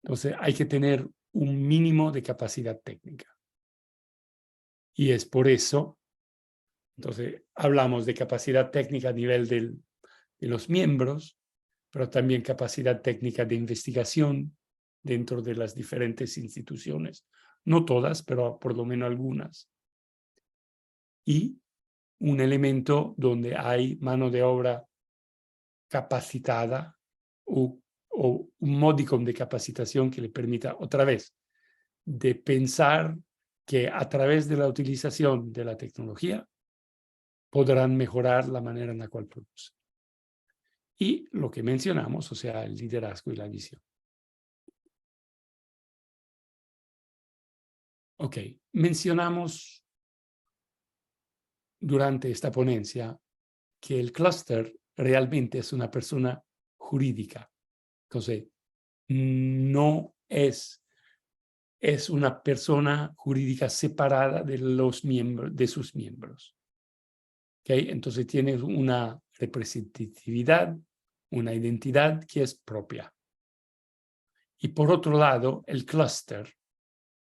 Speaker 3: Entonces, hay que tener un mínimo de capacidad técnica. Y es por eso, entonces, hablamos de capacidad técnica a nivel de los miembros, pero también capacidad técnica de investigación dentro de las diferentes instituciones. No todas, pero por lo menos algunas. Y un elemento donde hay mano de obra capacitada o un modicum de capacitación que le permita, otra vez, de pensar que a través de la utilización de la tecnología podrán mejorar la manera en la cual producen. Y lo que mencionamos, o sea, el liderazgo y la visión. Ok, mencionamos durante esta ponencia que el clúster realmente es una persona jurídica. Entonces, no es una persona jurídica separada de los miembros, de sus miembros. ¿Okay? Entonces tiene una representatividad, una identidad que es propia. Y por otro lado, el clúster,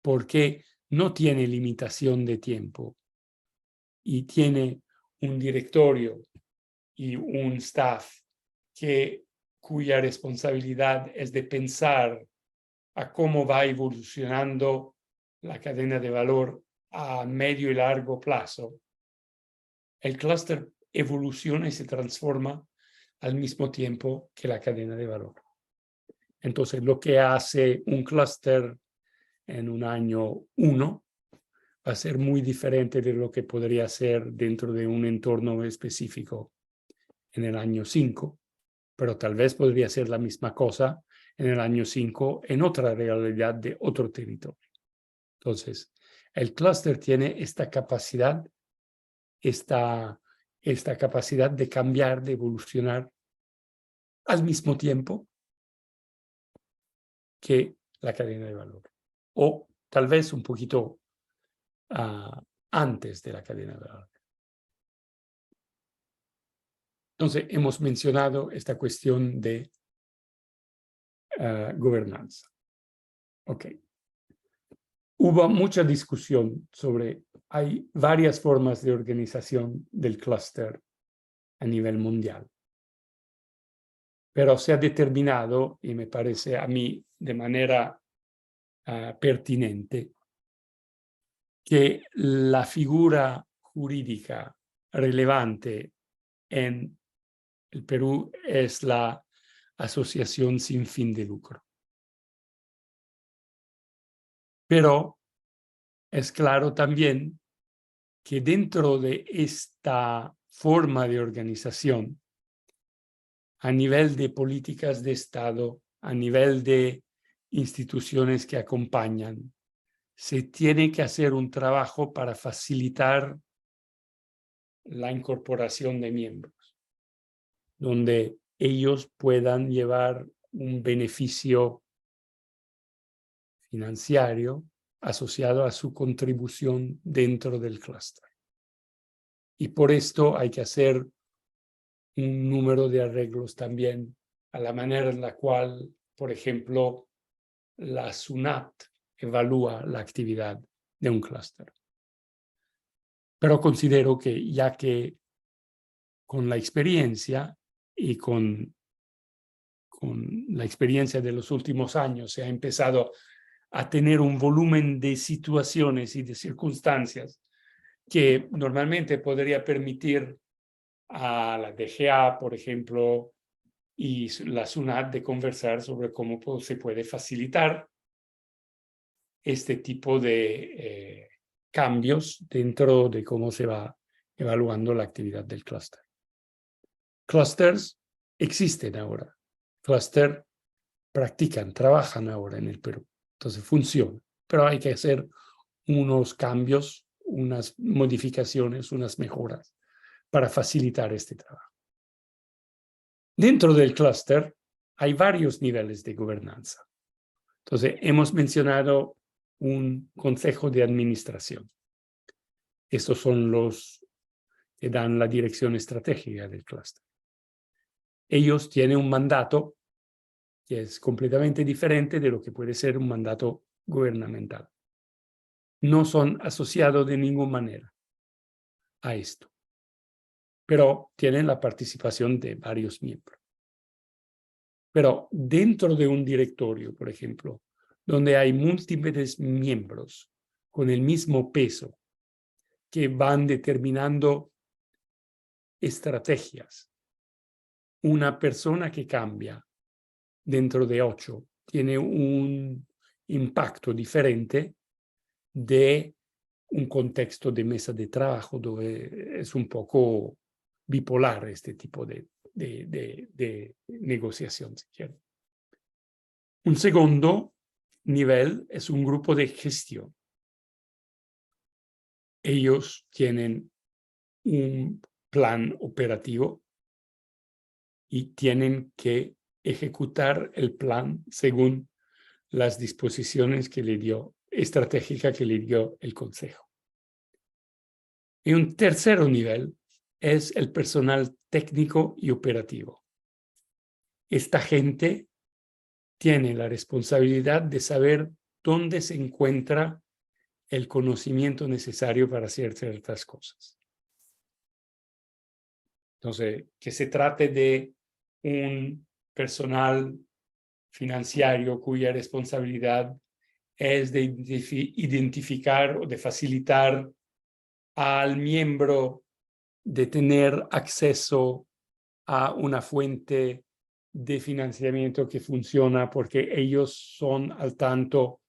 Speaker 3: porque no tiene limitación de tiempo y tiene un directorio y un staff cuya responsabilidad es de pensar a cómo va evolucionando la cadena de valor a medio y largo plazo, el clúster evoluciona y se transforma al mismo tiempo que la cadena de valor. Entonces, lo que hace un clúster en un año 1 va a ser muy diferente de lo que podría ser dentro de un entorno específico en el año 5, pero tal vez podría ser la misma cosa en el año 5 en otra realidad de otro territorio. Entonces, el clúster tiene esta capacidad de cambiar, de evolucionar al mismo tiempo que la cadena de valor. O tal vez un poquito antes de la cadena de valor. Entonces, hemos mencionado esta cuestión de gobernanza. Ok. Hubo mucha discusión sobre, hay varias formas de organización del clúster a nivel mundial. Pero se ha determinado, y me parece a mí de manera pertinente, que la figura jurídica relevante en el Perú es la asociación sin fin de lucro. Pero es claro también que dentro de esta forma de organización, a nivel de políticas de Estado, a nivel de instituciones que acompañan, se tiene que hacer un trabajo para facilitar la incorporación de miembros, donde ellos puedan llevar un beneficio financiero asociado a su contribución dentro del clúster. Y por esto hay que hacer un número de arreglos también a la manera en la cual, por ejemplo, la SUNAT evalúa la actividad de un clúster. Pero considero que ya que con la experiencia y con la experiencia de los últimos años se ha empezado a tener un volumen de situaciones y de circunstancias que normalmente podría permitir a la DGA, por ejemplo, y la SUNAT de conversar sobre cómo se puede facilitar este tipo de cambios dentro de cómo se va evaluando la actividad del clúster. Clústers existen ahora. Clúster practican, trabajan ahora en el Perú. Entonces funciona. Pero hay que hacer unos cambios, unas modificaciones, unas mejoras para facilitar este trabajo. Dentro del clúster hay varios niveles de gobernanza. Entonces, hemos mencionado un consejo de administración. Estos son los que dan la dirección estratégica del clúster. Ellos tienen un mandato que es completamente diferente de lo que puede ser un mandato gubernamental. No son asociados de ninguna manera a esto, pero tienen la participación de varios miembros. Pero dentro de un directorio, por ejemplo, donde hay múltiples miembros con el mismo peso que van determinando estrategias, una persona que cambia dentro de 8 tiene un impacto diferente de un contexto de mesa de trabajo donde es un poco bipolar este tipo de negociación, si quieren. Un segundo nivel es un grupo de gestión. Ellos tienen un plan operativo y tienen que ejecutar el plan según las disposiciones que le dio, estratégica que le dio el consejo. Y un tercer nivel es el personal técnico y operativo. Esta gente tiene la responsabilidad de saber dónde se encuentra el conocimiento necesario para hacer ciertas cosas. Entonces, que se trate de un personal financiero cuya responsabilidad es de identificar o de facilitar al miembro de tener acceso a una fuente de financiamiento que funciona porque ellos son al tanto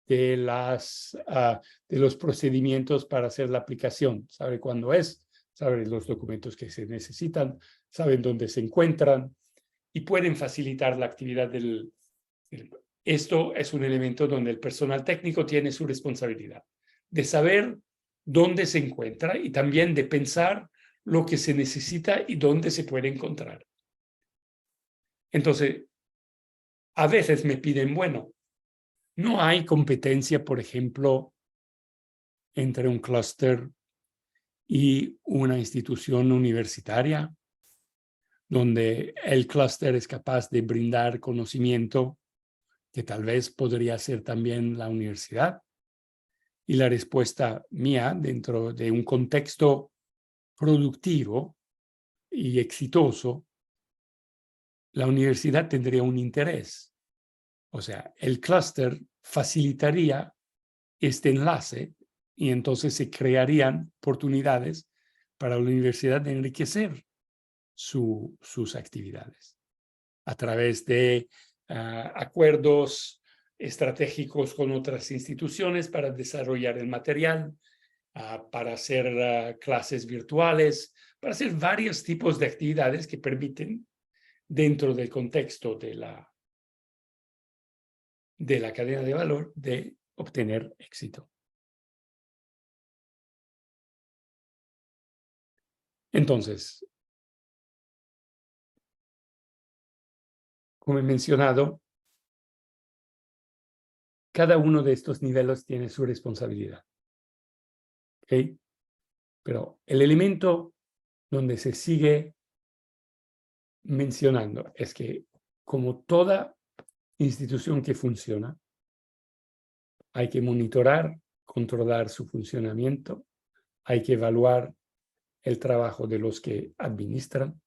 Speaker 3: de los procedimientos para hacer la aplicación. Sabe cuándo es, sabe los documentos que se necesitan, saben dónde se encuentran y pueden facilitar la actividad Esto es un elemento donde el personal técnico tiene su responsabilidad de saber dónde se encuentra y también de pensar lo que se necesita y dónde se puede encontrar. Entonces, a veces me piden, bueno, no hay competencia, por ejemplo, entre un clúster y una institución universitaria, donde el clúster es capaz de brindar conocimiento que tal vez podría ser también la universidad. Y la respuesta mía, dentro de un contexto productivo y exitoso, la universidad tendría un interés. O sea, el clúster facilitaría este enlace y entonces se crearían oportunidades para la universidad de enriquecer sus actividades a través de acuerdos estratégicos con otras instituciones para desarrollar el material, para hacer clases virtuales, para hacer varios tipos de actividades que permiten, dentro del contexto de la cadena de valor, de obtener éxito. Entonces, como he mencionado, cada uno de estos niveles tiene su responsabilidad. ¿Okay? Pero el elemento donde se sigue mencionando es que, como toda institución que funciona, hay que monitorar, controlar su funcionamiento, hay que evaluar el trabajo de los que administran,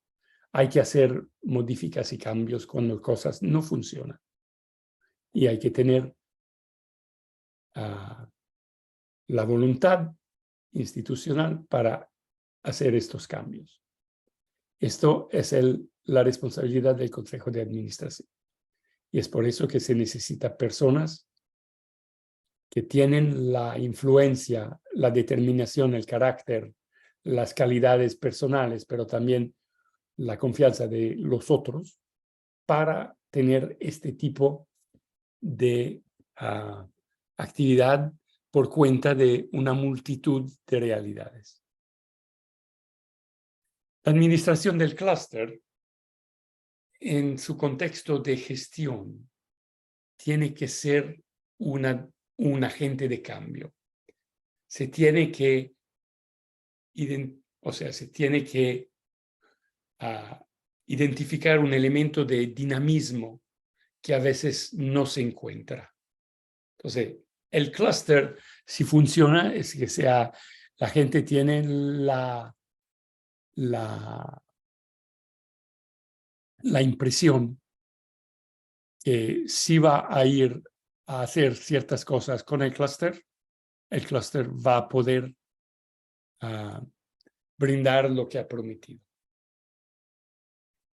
Speaker 3: hay que hacer modificaciones y cambios cuando cosas no funcionan. Y hay que tener la voluntad institucional para hacer estos cambios. Esto es la responsabilidad del Consejo de Administración. Y es por eso que se necesita personas que tienen la influencia, la determinación, el carácter, las calidades personales, pero también la confianza de los otros para tener este tipo de actividad por cuenta de una multitud de realidades. La administración del clúster, en su contexto de gestión, tiene que ser un agente de cambio. Se tiene que identificar un elemento de dinamismo que a veces no se encuentra. Entonces, el clúster, si funciona, es que la gente tiene la impresión que si va a ir a hacer ciertas cosas con el clúster va a poder brindar lo que ha prometido.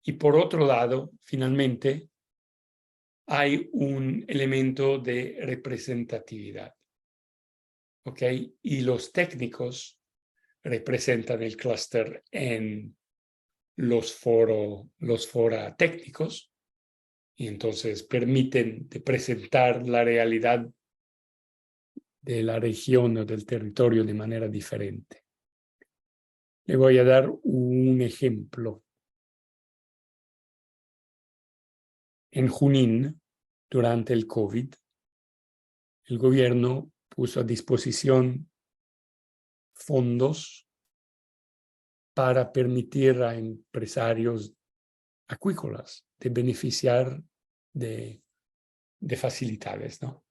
Speaker 3: Y por otro lado, finalmente, hay un elemento de representatividad. ¿Ok? Y los técnicos representan el clúster en los fora técnicos y entonces permiten de presentar la realidad de la región o del territorio de manera diferente. Le voy a dar un ejemplo. En Junín, durante el COVID, el gobierno puso a disposición fondos para permitir a empresarios acuícolas de beneficiar de facilidades, ¿no?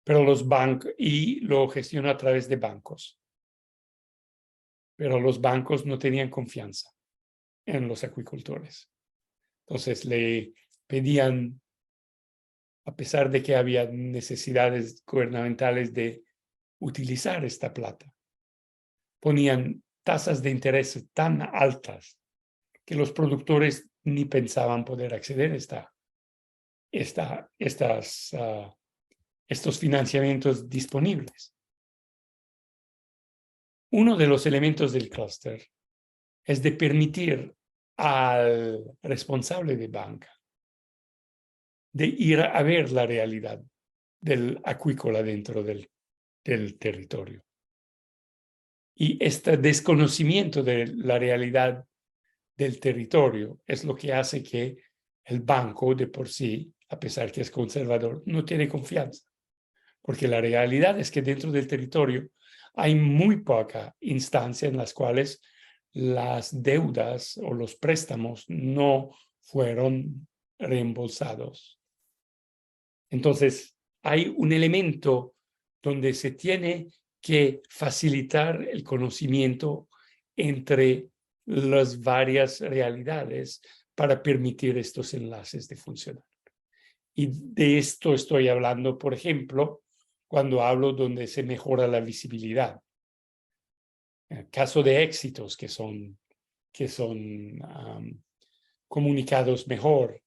Speaker 3: Pero los bancos, y lo gestionó a través de bancos. Pero los bancos no tenían confianza en los acuicultores. Entonces le pedían, a pesar de que había necesidades gubernamentales de utilizar esta plata, ponían tasas de interés tan altas que los productores ni pensaban poder acceder a estos financiamientos disponibles. Uno de los elementos del clúster es de permitir al responsable de banca de ir a ver la realidad del acuícola dentro del territorio. Y este desconocimiento de la realidad del territorio es lo que hace que el banco de por sí, a pesar que es conservador, no tiene confianza. Porque la realidad es que dentro del territorio hay muy poca instancia en las cuales las deudas o los préstamos no fueron reembolsados. Entonces, hay un elemento donde se tiene que facilitar el conocimiento entre las varias realidades para permitir estos enlaces de funcionar. Y de esto estoy hablando, por ejemplo, cuando hablo donde se mejora la visibilidad. En el caso de éxitos que son comunicados mejor,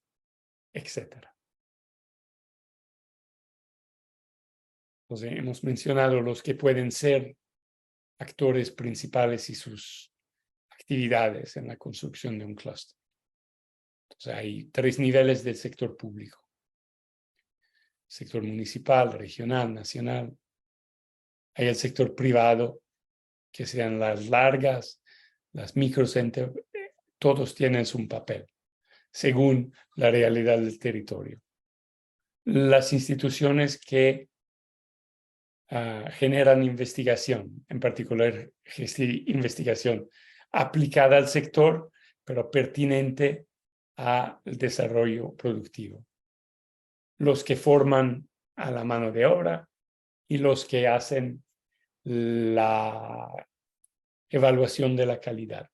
Speaker 3: etc. Entonces, hemos mencionado los que pueden ser actores principales y sus actividades en la construcción de un clúster. Entonces, hay 3 niveles del sector público. Sector municipal, regional, nacional. Hay el sector privado, que sean las largas, las microcentros, todos tienen su papel, según la realidad del territorio. Las instituciones que generan investigación, en particular investigación aplicada al sector, pero pertinente al desarrollo productivo. Los que forman a la mano de obra y los que hacen la evaluación de la calidad.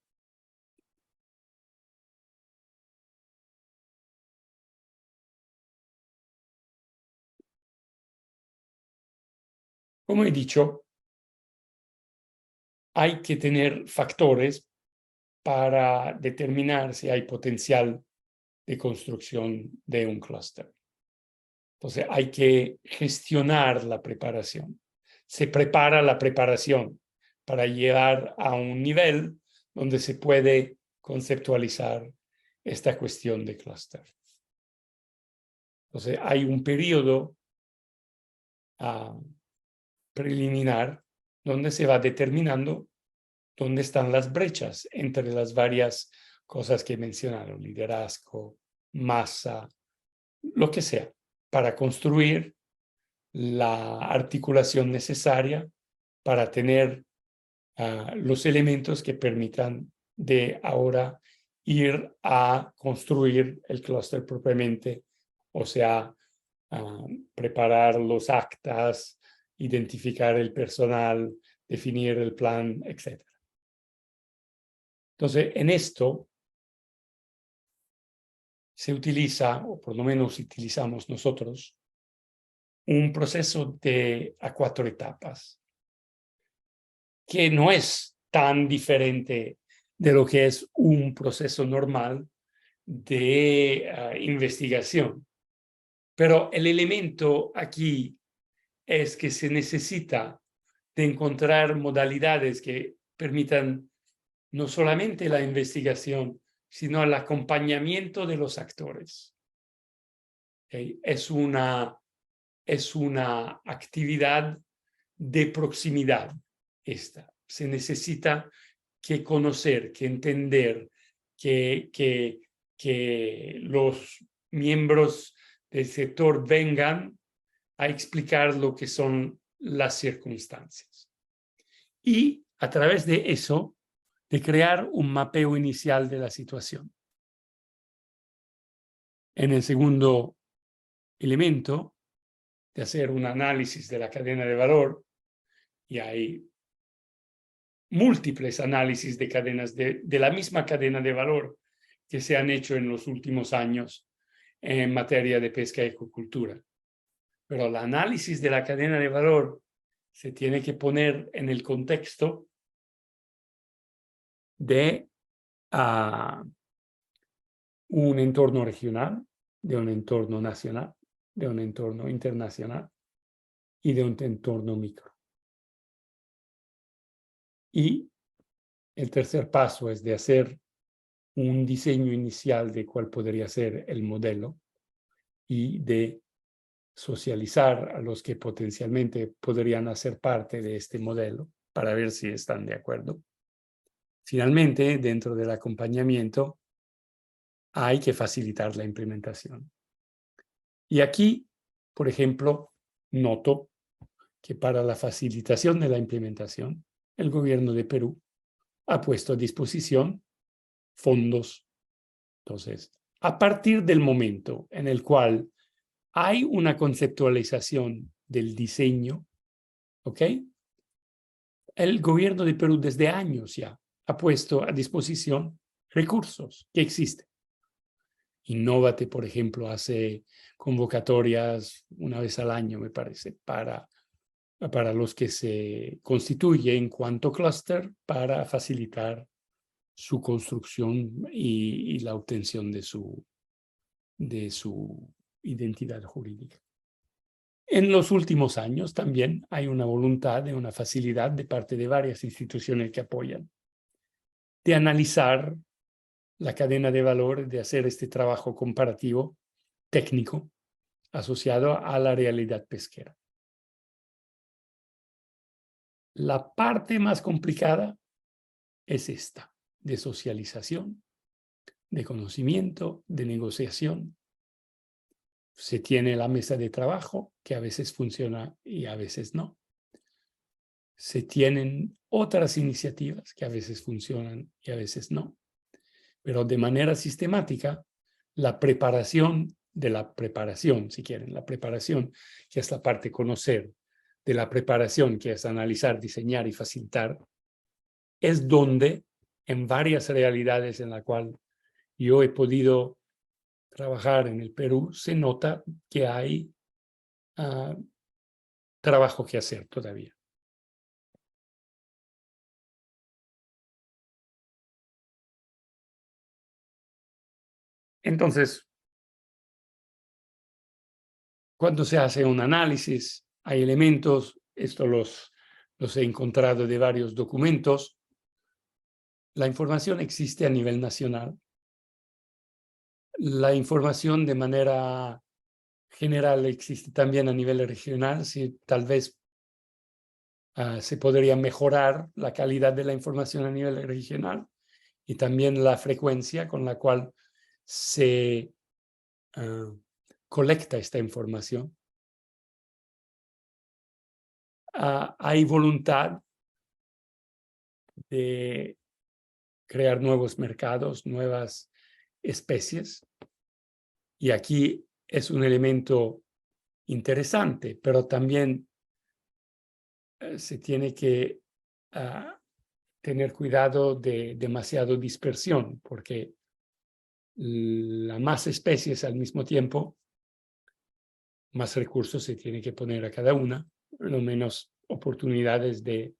Speaker 3: Como he dicho, hay que tener factores para determinar si hay potencial de construcción de un clúster. Entonces, hay que gestionar la preparación. Se prepara la preparación para llegar a un nivel donde se puede conceptualizar esta cuestión de clúster. Entonces, hay un periodo preliminar donde se va determinando dónde están las brechas entre las varias cosas que he mencionado, liderazgo, masa, lo que sea, para construir la articulación necesaria para tener los elementos que permitan de ahora ir a construir el clúster propiamente, o sea, preparar los actas, identificar el personal, definir el plan, etc. Entonces, en esto se utiliza, o por lo menos utilizamos nosotros, un proceso a 4 etapas, que no es tan diferente de lo que es un proceso normal de investigación. Pero el elemento aquí es que se necesita de encontrar modalidades que permitan no solamente la investigación, sino el acompañamiento de los actores. ¿Okay? Es una actividad de proximidad esta. se necesita que conocer, que entender, que los miembros del sector vengan a explicar lo que son las circunstancias. Y a través de eso, de crear un mapeo inicial de la situación. En el segundo elemento, de hacer un análisis de la cadena de valor, y hay múltiples análisis de cadenas de la misma cadena de valor que se han hecho en los últimos años en materia de pesca y acuicultura. Pero el análisis de la cadena de valor se tiene que poner en el contexto de un entorno regional, de un entorno nacional, de un entorno internacional y de un entorno micro. Y el tercer paso es de hacer un diseño inicial de cuál podría ser el modelo y de socializar a los que potencialmente podrían hacer parte de este modelo para ver si están de acuerdo. Finalmente, dentro del acompañamiento, hay que facilitar la implementación. Y aquí, por ejemplo, noto que para la facilitación de la implementación, el gobierno de Perú ha puesto a disposición fondos. Entonces, a partir del momento en el cual hay una conceptualización del diseño, ¿ok? El gobierno de Perú desde años ya ha puesto a disposición recursos que existen. Innovate, por ejemplo, hace convocatorias una vez al año, me parece, para los que se constituye en cuanto clúster para facilitar su construcción y la obtención de su identidad jurídica. En los últimos años también hay una voluntad de una facilidad de parte de varias instituciones que apoyan de analizar la cadena de valor, de hacer este trabajo comparativo técnico asociado a la realidad pesquera. La parte más complicada es esta, de socialización, de conocimiento, de negociación. Se tiene la mesa de trabajo, que a veces funciona y a veces no. Se tienen otras iniciativas que a veces funcionan y a veces no. Pero de manera sistemática, la preparación de la preparación, si quieren, la preparación, que es la parte conocer, de la preparación, que es analizar, diseñar y facilitar, es donde en varias realidades en la cual yo he podido trabajar en el Perú, se nota que hay trabajo que hacer todavía. Entonces, cuando se hace un análisis, hay elementos, esto los he encontrado de varios documentos, la información existe a nivel nacional. La información de manera general existe también a nivel regional, si tal vez se podría mejorar la calidad de la información a nivel regional y también la frecuencia con la cual se colecta esta información. Hay voluntad de crear nuevos mercados, nuevas especies, y aquí es un elemento interesante, pero también se tiene que tener cuidado de demasiada dispersión, porque la más especies al mismo tiempo, más recursos se tiene que poner a cada una, lo menos oportunidades de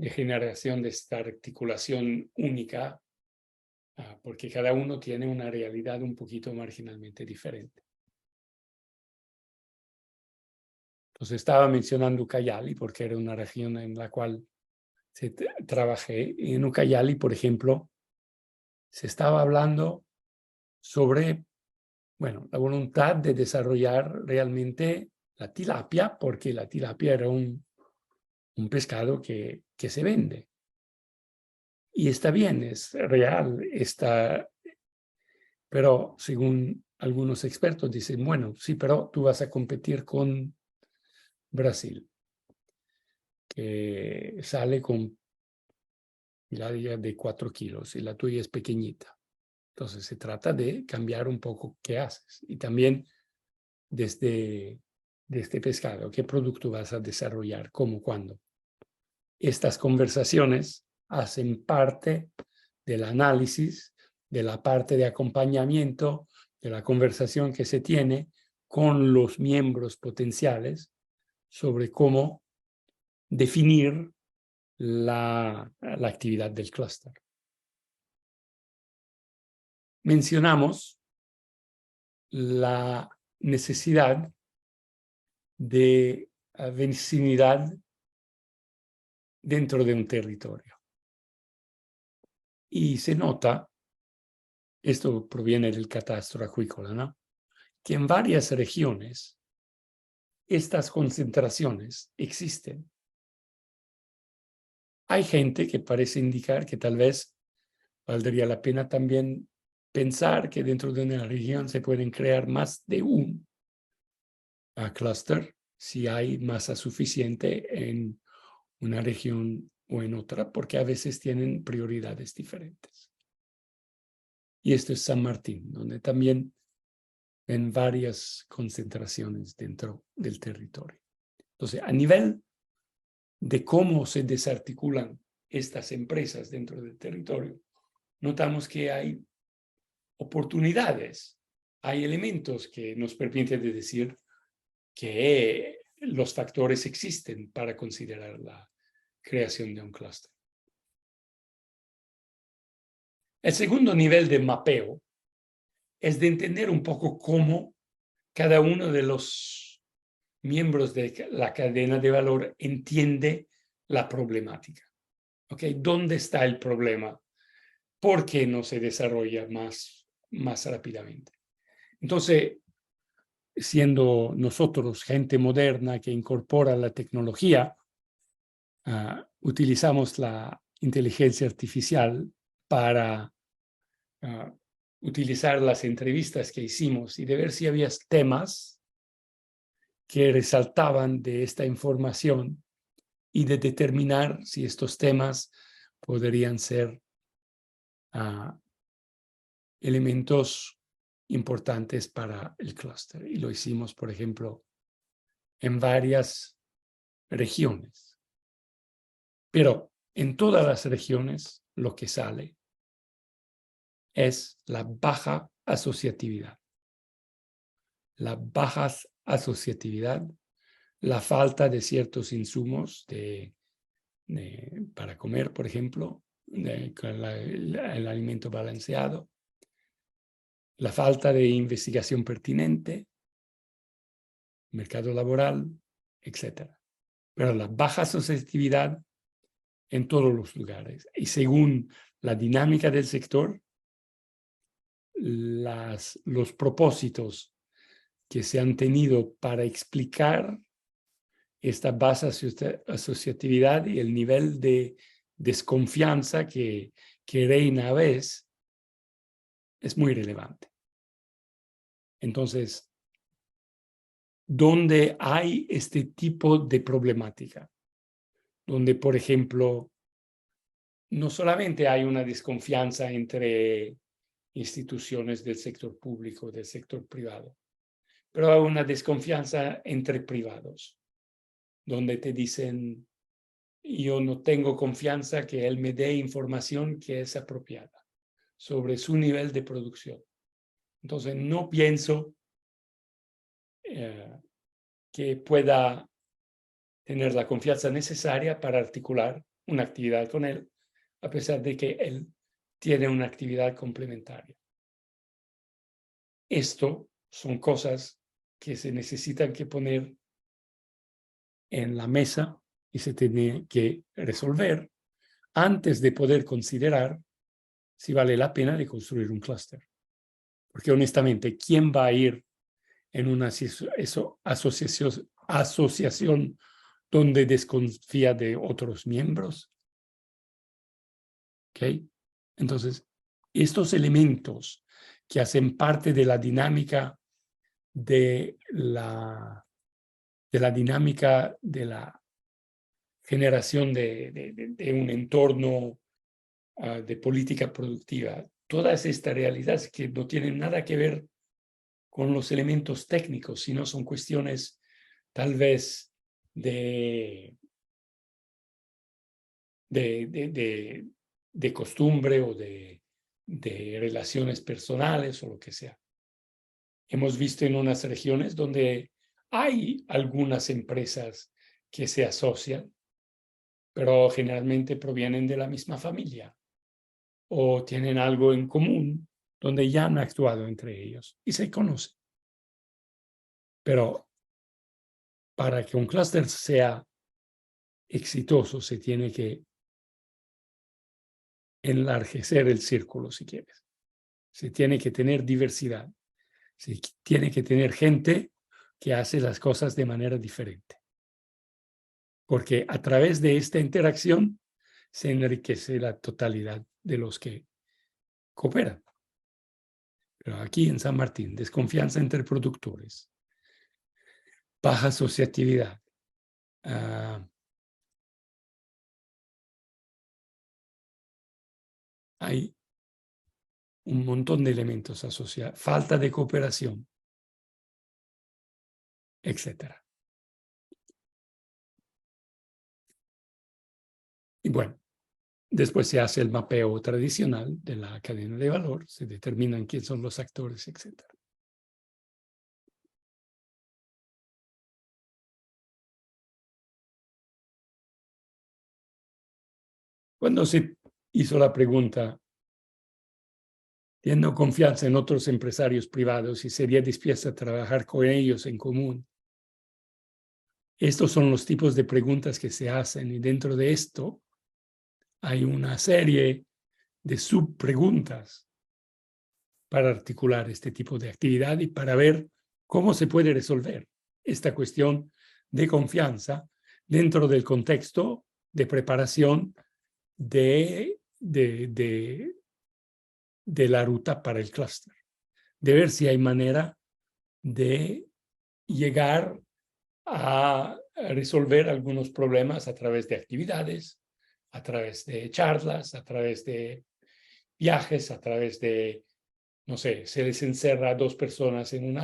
Speaker 3: generación de esta articulación única, porque cada uno tiene una realidad un poquito marginalmente diferente. Entonces estaba mencionando Ucayali porque era una región en la cual trabajé. Y en Ucayali, por ejemplo, se estaba hablando sobre, bueno, la voluntad de desarrollar realmente la tilapia, porque la tilapia era un un pescado que se vende. Y está bien, es real, pero según algunos expertos dicen, bueno, sí, pero tú vas a competir con Brasil, que sale con pilaria de 4 kilos y la tuya es pequeñita. Entonces se trata de cambiar un poco qué haces. Y también desde este pescado, qué producto vas a desarrollar, cómo, cuándo. Estas conversaciones hacen parte del análisis, de la parte de acompañamiento, de la conversación que se tiene con los miembros potenciales sobre cómo definir la actividad del clúster. Mencionamos la necesidad de vecindad dentro de un territorio. Y se nota, esto proviene del catastro acuícola, ¿no?, que en varias regiones estas concentraciones existen. Hay gente que parece indicar que tal vez valdría la pena también pensar que dentro de una región se pueden crear más de un clúster si hay masa suficiente en una región o en otra, porque a veces tienen prioridades diferentes. Y esto es San Martín, donde también ven varias concentraciones dentro del territorio. Entonces, a nivel de cómo se desarticulan estas empresas dentro del territorio, notamos que hay oportunidades, hay elementos que nos permiten decir que los factores existen para considerar la creación de un clúster. El segundo nivel de mapeo es de entender un poco cómo cada uno de los miembros de la cadena de valor entiende la problemática. ¿Okay? ¿Dónde está el problema? ¿Por qué no se desarrolla más rápidamente? Entonces, siendo nosotros gente moderna que incorpora la tecnología, utilizamos la inteligencia artificial para utilizar las entrevistas que hicimos y de ver si había temas que resaltaban de esta información y de determinar si estos temas podrían ser elementos importantes para el clúster. Y lo hicimos, por ejemplo, en varias regiones. Pero en todas las regiones lo que sale es la baja asociatividad. La baja asociatividad, la falta de ciertos insumos para comer, por ejemplo, el alimento balanceado, la falta de investigación pertinente, mercado laboral, etc. Pero la baja asociatividad en todos los lugares. Y según la dinámica del sector, los propósitos que se han tenido para explicar esta baja asociatividad y el nivel de desconfianza que reina a veces es muy relevante. Entonces, donde hay este tipo de problemática, donde, por ejemplo, no solamente hay una desconfianza entre instituciones del sector público, del sector privado, pero hay una desconfianza entre privados, donde te dicen, yo no tengo confianza que él me dé información que es apropiada sobre su nivel de producción. Entonces, no pienso que pueda tener la confianza necesaria para articular una actividad con él, a pesar de que él tiene una actividad complementaria. Esto son cosas que se necesitan que poner en la mesa y se tiene que resolver antes de poder considerar si vale la pena de construir un clúster. Porque honestamente, ¿quién va a ir en una asociación donde desconfía de otros miembros. ¿Ok? Entonces, estos elementos que hacen parte de la dinámica de la generación de un entorno de política productiva, todas estas realidades que no tienen nada que ver con los elementos técnicos, sino son cuestiones tal vez de costumbre o de relaciones personales o lo que sea. Hemos visto en unas regiones donde hay algunas empresas que se asocian, pero generalmente provienen de la misma familia o tienen algo en común donde ya han actuado entre ellos y se conocen. Pero para que un clúster sea exitoso, se tiene que enlarguecer el círculo, si quieres. Se tiene que tener diversidad. Se tiene que tener gente que hace las cosas de manera diferente. Porque a través de esta interacción se enriquece la totalidad de los que cooperan. Pero aquí en San Martín, desconfianza entre productores, baja asociatividad, hay un montón de elementos asociados, falta de cooperación, etc. Y bueno, después se hace el mapeo tradicional de la cadena de valor, se determinan quiénes son los actores, etc. Cuando se hizo la pregunta, teniendo confianza en otros empresarios privados y sería dispuesta a trabajar con ellos en común, estos son los tipos de preguntas que se hacen y dentro de esto hay una serie de subpreguntas para articular este tipo de actividad y para ver cómo se puede resolver esta cuestión de confianza dentro del contexto de preparación de la ruta para el clúster, de ver si hay manera de llegar a resolver algunos problemas a través de actividades, a través de charlas, a través de viajes, a través de, no sé, se les encerra a dos personas en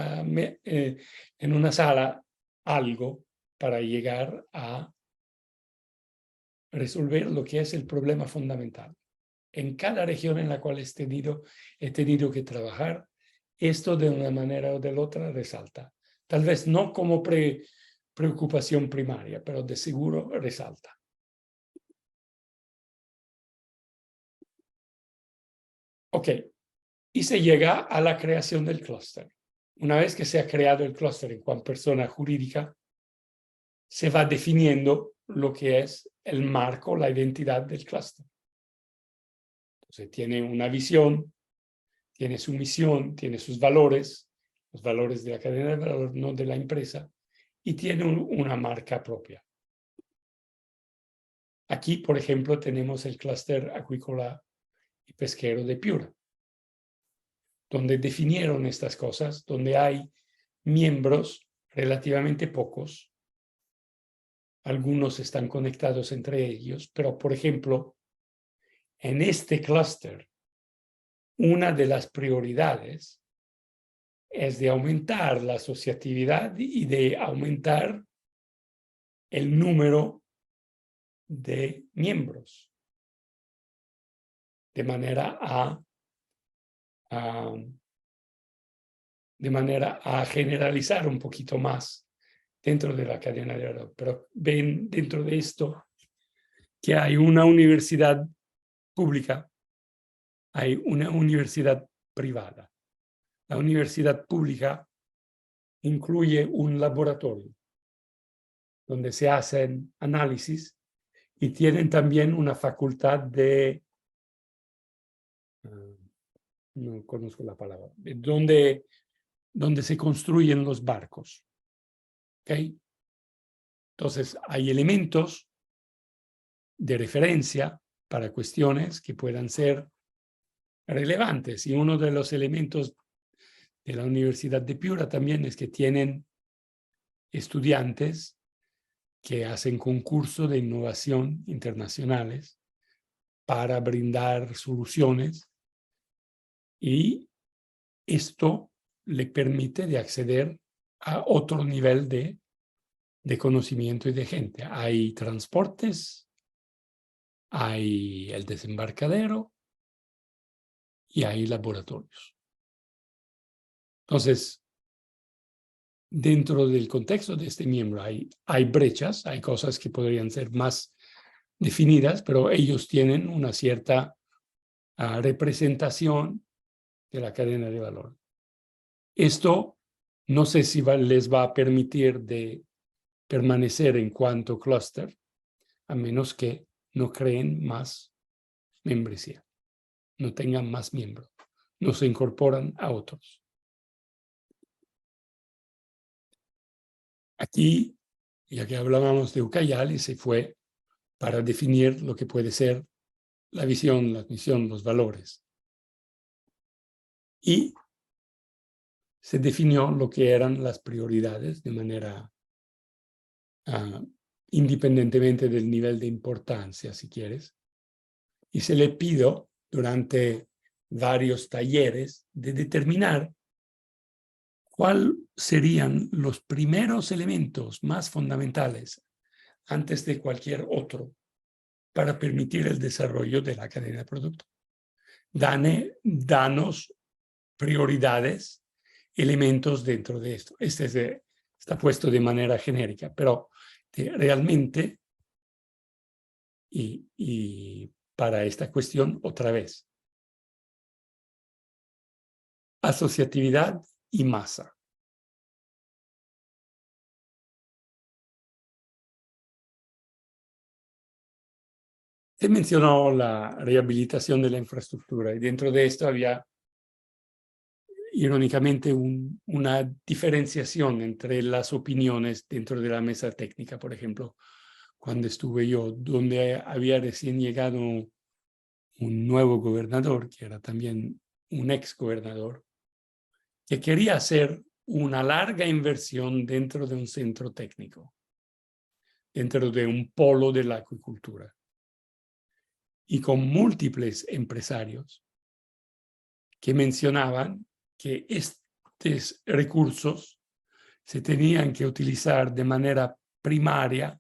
Speaker 3: una sala, algo para llegar a resolver lo que es el problema fundamental. En cada región en la cual he tenido que trabajar, esto de una manera o de la otra resalta. Tal vez no como preocupación primaria, pero de seguro resalta. Ok, y se llega a la creación del clúster. Una vez que se ha creado el clúster en cuanto persona jurídica, se va definiendo lo que es el marco, la identidad del clúster. Entonces tiene una visión, tiene su misión, tiene sus valores, los valores de la cadena de valor, no de la empresa, y tiene una marca propia. Aquí, por ejemplo, tenemos el clúster acuícola y pesquero de Piura, donde definieron estas cosas, donde hay miembros relativamente pocos, algunos están conectados entre ellos, pero, por ejemplo, en este clúster, una de las prioridades es de aumentar la asociatividad y de aumentar el número de miembros, de manera a generalizar un poquito más dentro de la cadena de valor. Pero ven dentro de esto que hay una universidad pública, hay una universidad privada. La universidad pública incluye un laboratorio donde se hacen análisis y tienen también una facultad de, no conozco la palabra, donde se construyen los barcos. ¿Okay? Entonces, hay elementos de referencia para cuestiones que puedan ser relevantes. Y uno de los elementos de la Universidad de Piura también es que tienen estudiantes que hacen concursos de innovación internacionales para brindar soluciones, y esto le permite de acceder a otro nivel de conocimiento y de gente. Hay transportes, hay el desembarcadero y hay laboratorios. Entonces, dentro del contexto de este miembro hay brechas, hay cosas que podrían ser más definidas, pero ellos tienen una cierta representación de la cadena de valor. Esto no sé si les va a permitir de permanecer en cuanto clúster, a menos que no creen más membresía, no tengan más miembros, no se incorporan a otros. Aquí, ya que hablábamos de Ucayali, se fue para definir lo que puede ser la visión, la misión, los valores. Y se definió lo que eran las prioridades de manera independientemente del nivel de importancia, si quieres. Y se le pidió durante varios talleres de determinar cuáles serían los primeros elementos más fundamentales antes de cualquier otro para permitir el desarrollo de la cadena de producto. Danos prioridades, elementos dentro de esto. Está puesto de manera genérica, pero realmente, y para esta cuestión, otra vez, asociatividad y masa. Se mencionó la rehabilitación de la infraestructura, y dentro de esto había, irónicamente, una diferenciación entre las opiniones dentro de la mesa técnica. Por ejemplo, cuando estuve yo, donde había recién llegado un nuevo gobernador, que era también un ex gobernador, que quería hacer una larga inversión dentro de un centro técnico, dentro de un polo de la acuicultura, y con múltiples empresarios que mencionaban que estos recursos se tenían que utilizar de manera primaria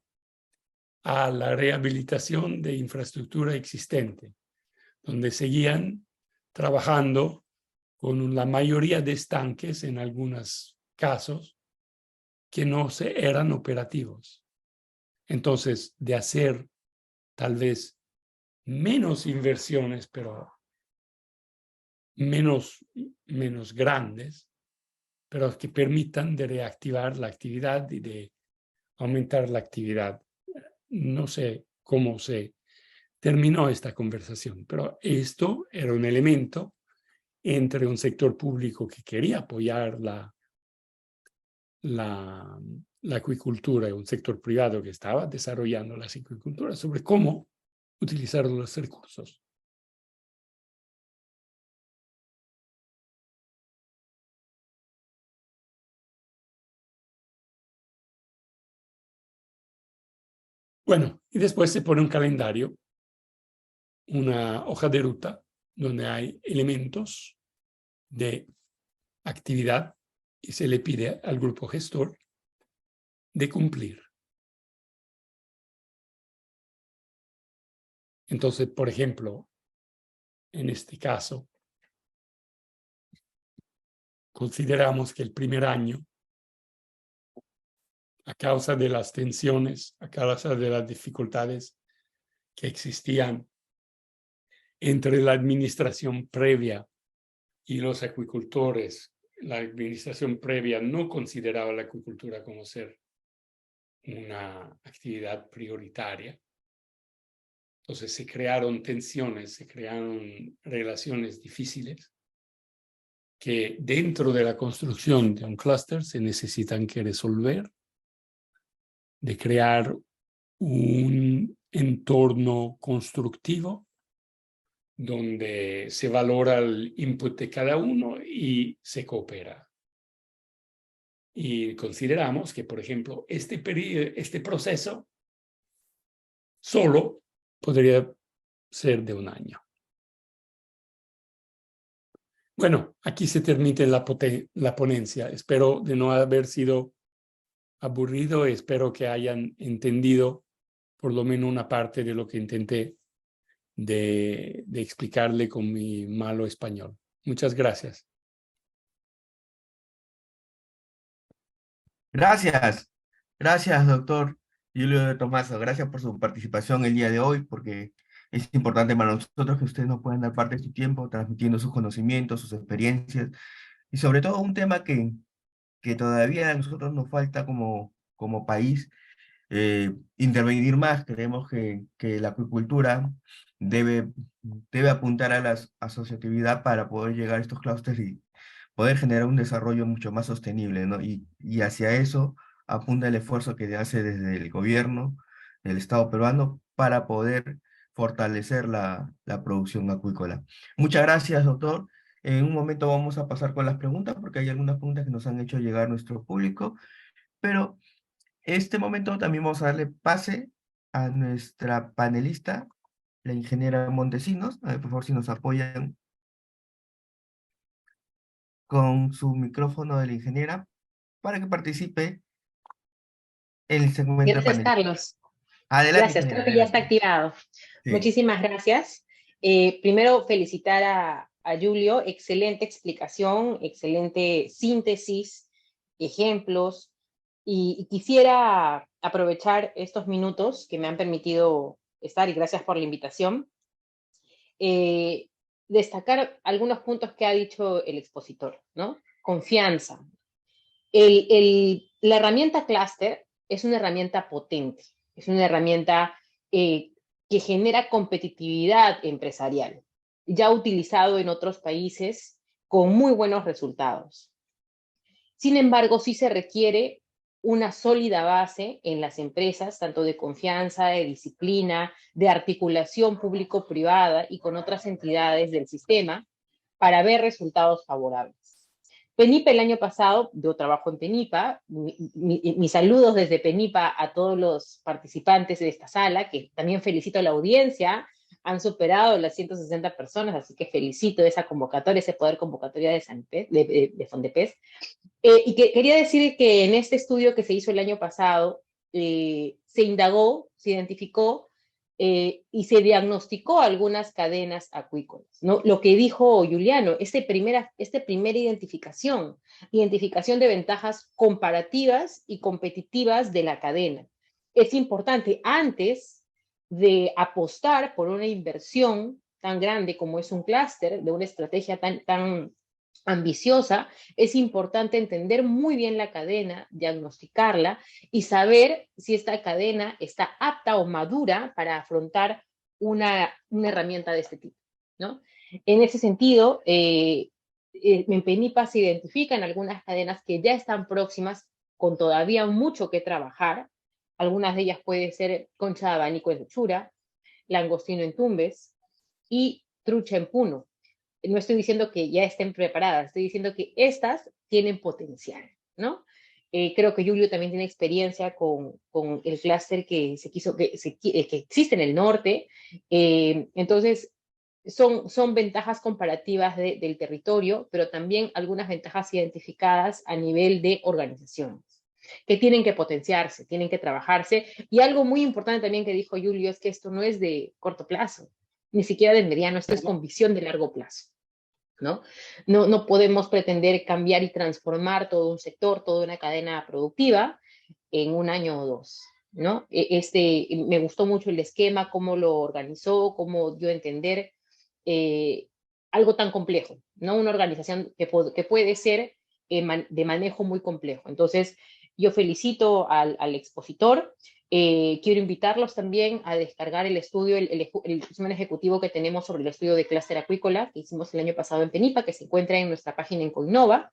Speaker 3: a la rehabilitación de infraestructura existente, donde seguían trabajando con la mayoría de estanques, en algunos casos, que no eran operativos. Entonces, de hacer tal vez menos inversiones, pero menos grandes, pero que permitan de reactivar la actividad y de aumentar la actividad. No sé cómo se terminó esta conversación, pero esto era un elemento entre un sector público que quería apoyar la acuicultura y un sector privado que estaba desarrollando las acuiculturas, sobre cómo utilizar los recursos. Bueno, y después se pone un calendario, una hoja de ruta, donde hay elementos de actividad y se le pide al grupo gestor de cumplir. Entonces, por ejemplo, en este caso, consideramos que el primer año, a causa de las tensiones, a causa de las dificultades que existían entre la administración previa y los acuicultores, la administración previa no consideraba la acuicultura como ser una actividad prioritaria. Entonces se crearon tensiones, se crearon relaciones difíciles que dentro de la construcción de un clúster se necesitan que resolver de crear un entorno constructivo donde se valora el input de cada uno y se coopera. Y consideramos que, por ejemplo, este proceso solo podría ser de un año. Bueno, aquí se termina la ponencia. Espero de no haber sido aburrido. Espero que hayan entendido por lo menos una parte de lo que intenté de explicarle con mi malo español. Muchas gracias.
Speaker 1: Gracias, gracias, doctor Julio de Tomaso. Gracias por su participación el día de hoy, porque es importante para nosotros que ustedes nos puedan dar parte de su tiempo, transmitiendo sus conocimientos, sus experiencias, y sobre todo un tema que todavía a nosotros nos falta como país intervenir más. Creemos que la acuicultura debe, debe apuntar a la asociatividad para poder llegar a estos clústeres y poder generar un desarrollo mucho más sostenible, ¿no? Y hacia eso apunta el esfuerzo que se hace desde el gobierno, del Estado peruano, para poder fortalecer la producción acuícola. Muchas gracias, doctor. En un momento vamos a pasar con las preguntas, porque hay algunas preguntas que nos han hecho llegar nuestro público, pero este momento también vamos a darle pase a nuestra panelista, la ingeniera Montesinos. A ver, por favor, si nos apoyan con su micrófono de la ingeniera para que participe en el segmento
Speaker 4: Gracias,
Speaker 1: panel.
Speaker 4: Carlos.
Speaker 1: Adelante,
Speaker 4: Gracias,
Speaker 1: ingeniera,
Speaker 4: creo que ya está
Speaker 1: adelante.
Speaker 4: activado.
Speaker 1: Sí.
Speaker 4: Muchísimas gracias. Primero, felicitar a Julio, excelente explicación, excelente síntesis, ejemplos, y quisiera aprovechar estos minutos que me han permitido estar, y gracias por la invitación, destacar algunos puntos que ha dicho el expositor, ¿no? Confianza. La herramienta Cluster es una herramienta potente, es una herramienta que genera competitividad empresarial, ya utilizado en otros países con muy buenos resultados. Sin embargo, sí se requiere una sólida base en las empresas, tanto de confianza, de disciplina, de articulación público-privada y con otras entidades del sistema para ver resultados favorables. Penipa el año pasado, yo trabajo en Penipa, mis saludos desde Penipa a todos los participantes de esta sala, que también felicito a la audiencia, han superado las 160 personas, así que felicito esa convocatoria, ese poder convocatoria de Fondepes. Y quería decir que en este estudio que se hizo el año pasado, se indagó, se identificó y se diagnosticó algunas cadenas acuícolas, ¿no? Lo que dijo Juliano, primera identificación de ventajas comparativas y competitivas de la cadena. Es importante antes de apostar por una inversión tan grande como es un clúster, de una estrategia tan ambiciosa, es importante entender muy bien la cadena, diagnosticarla y saber si esta cadena está apta o madura para afrontar una herramienta de este tipo, ¿no? En ese sentido, en Penipa se identifican algunas cadenas que ya están próximas, con todavía mucho que trabajar. Algunas de ellas puede ser concha de abanico en Luchura, langostino en Tumbes y trucha en Puno. No estoy diciendo que ya estén preparadas, estoy diciendo que estas tienen potencial, ¿no? Creo que Julio también tiene experiencia con el clúster que existe en el norte. Entonces, son ventajas comparativas del territorio, pero también algunas ventajas identificadas a nivel de organizaciones, que tienen que potenciarse, tienen que trabajarse. Y algo muy importante también que dijo Julio es que esto no es de corto plazo, ni siquiera de mediano, esto es con visión de largo plazo, ¿no? No podemos pretender cambiar y transformar todo un sector, toda una cadena productiva en un año o dos, ¿no? Me gustó mucho el esquema, cómo lo organizó, cómo dio a entender algo tan complejo, ¿no? Una organización que puede ser de manejo muy complejo. Entonces, yo felicito al expositor. Quiero invitarlos también a descargar el estudio, el resumen ejecutivo que tenemos sobre el estudio de clúster acuícola que hicimos el año pasado en Penipa, que se encuentra en nuestra página en Coinova.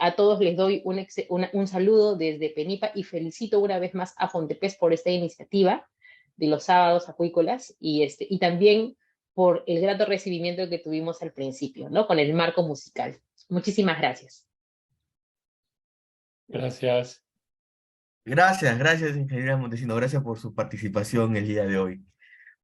Speaker 4: A todos les doy un saludo desde Penipa y felicito una vez más a Fontepes por esta iniciativa de los sábados acuícolas y también por el grato recibimiento que tuvimos al principio, ¿no? Con el marco musical. Muchísimas gracias.
Speaker 3: Gracias.
Speaker 1: Gracias, ingeniera Montesino. Gracias por su participación el día de hoy.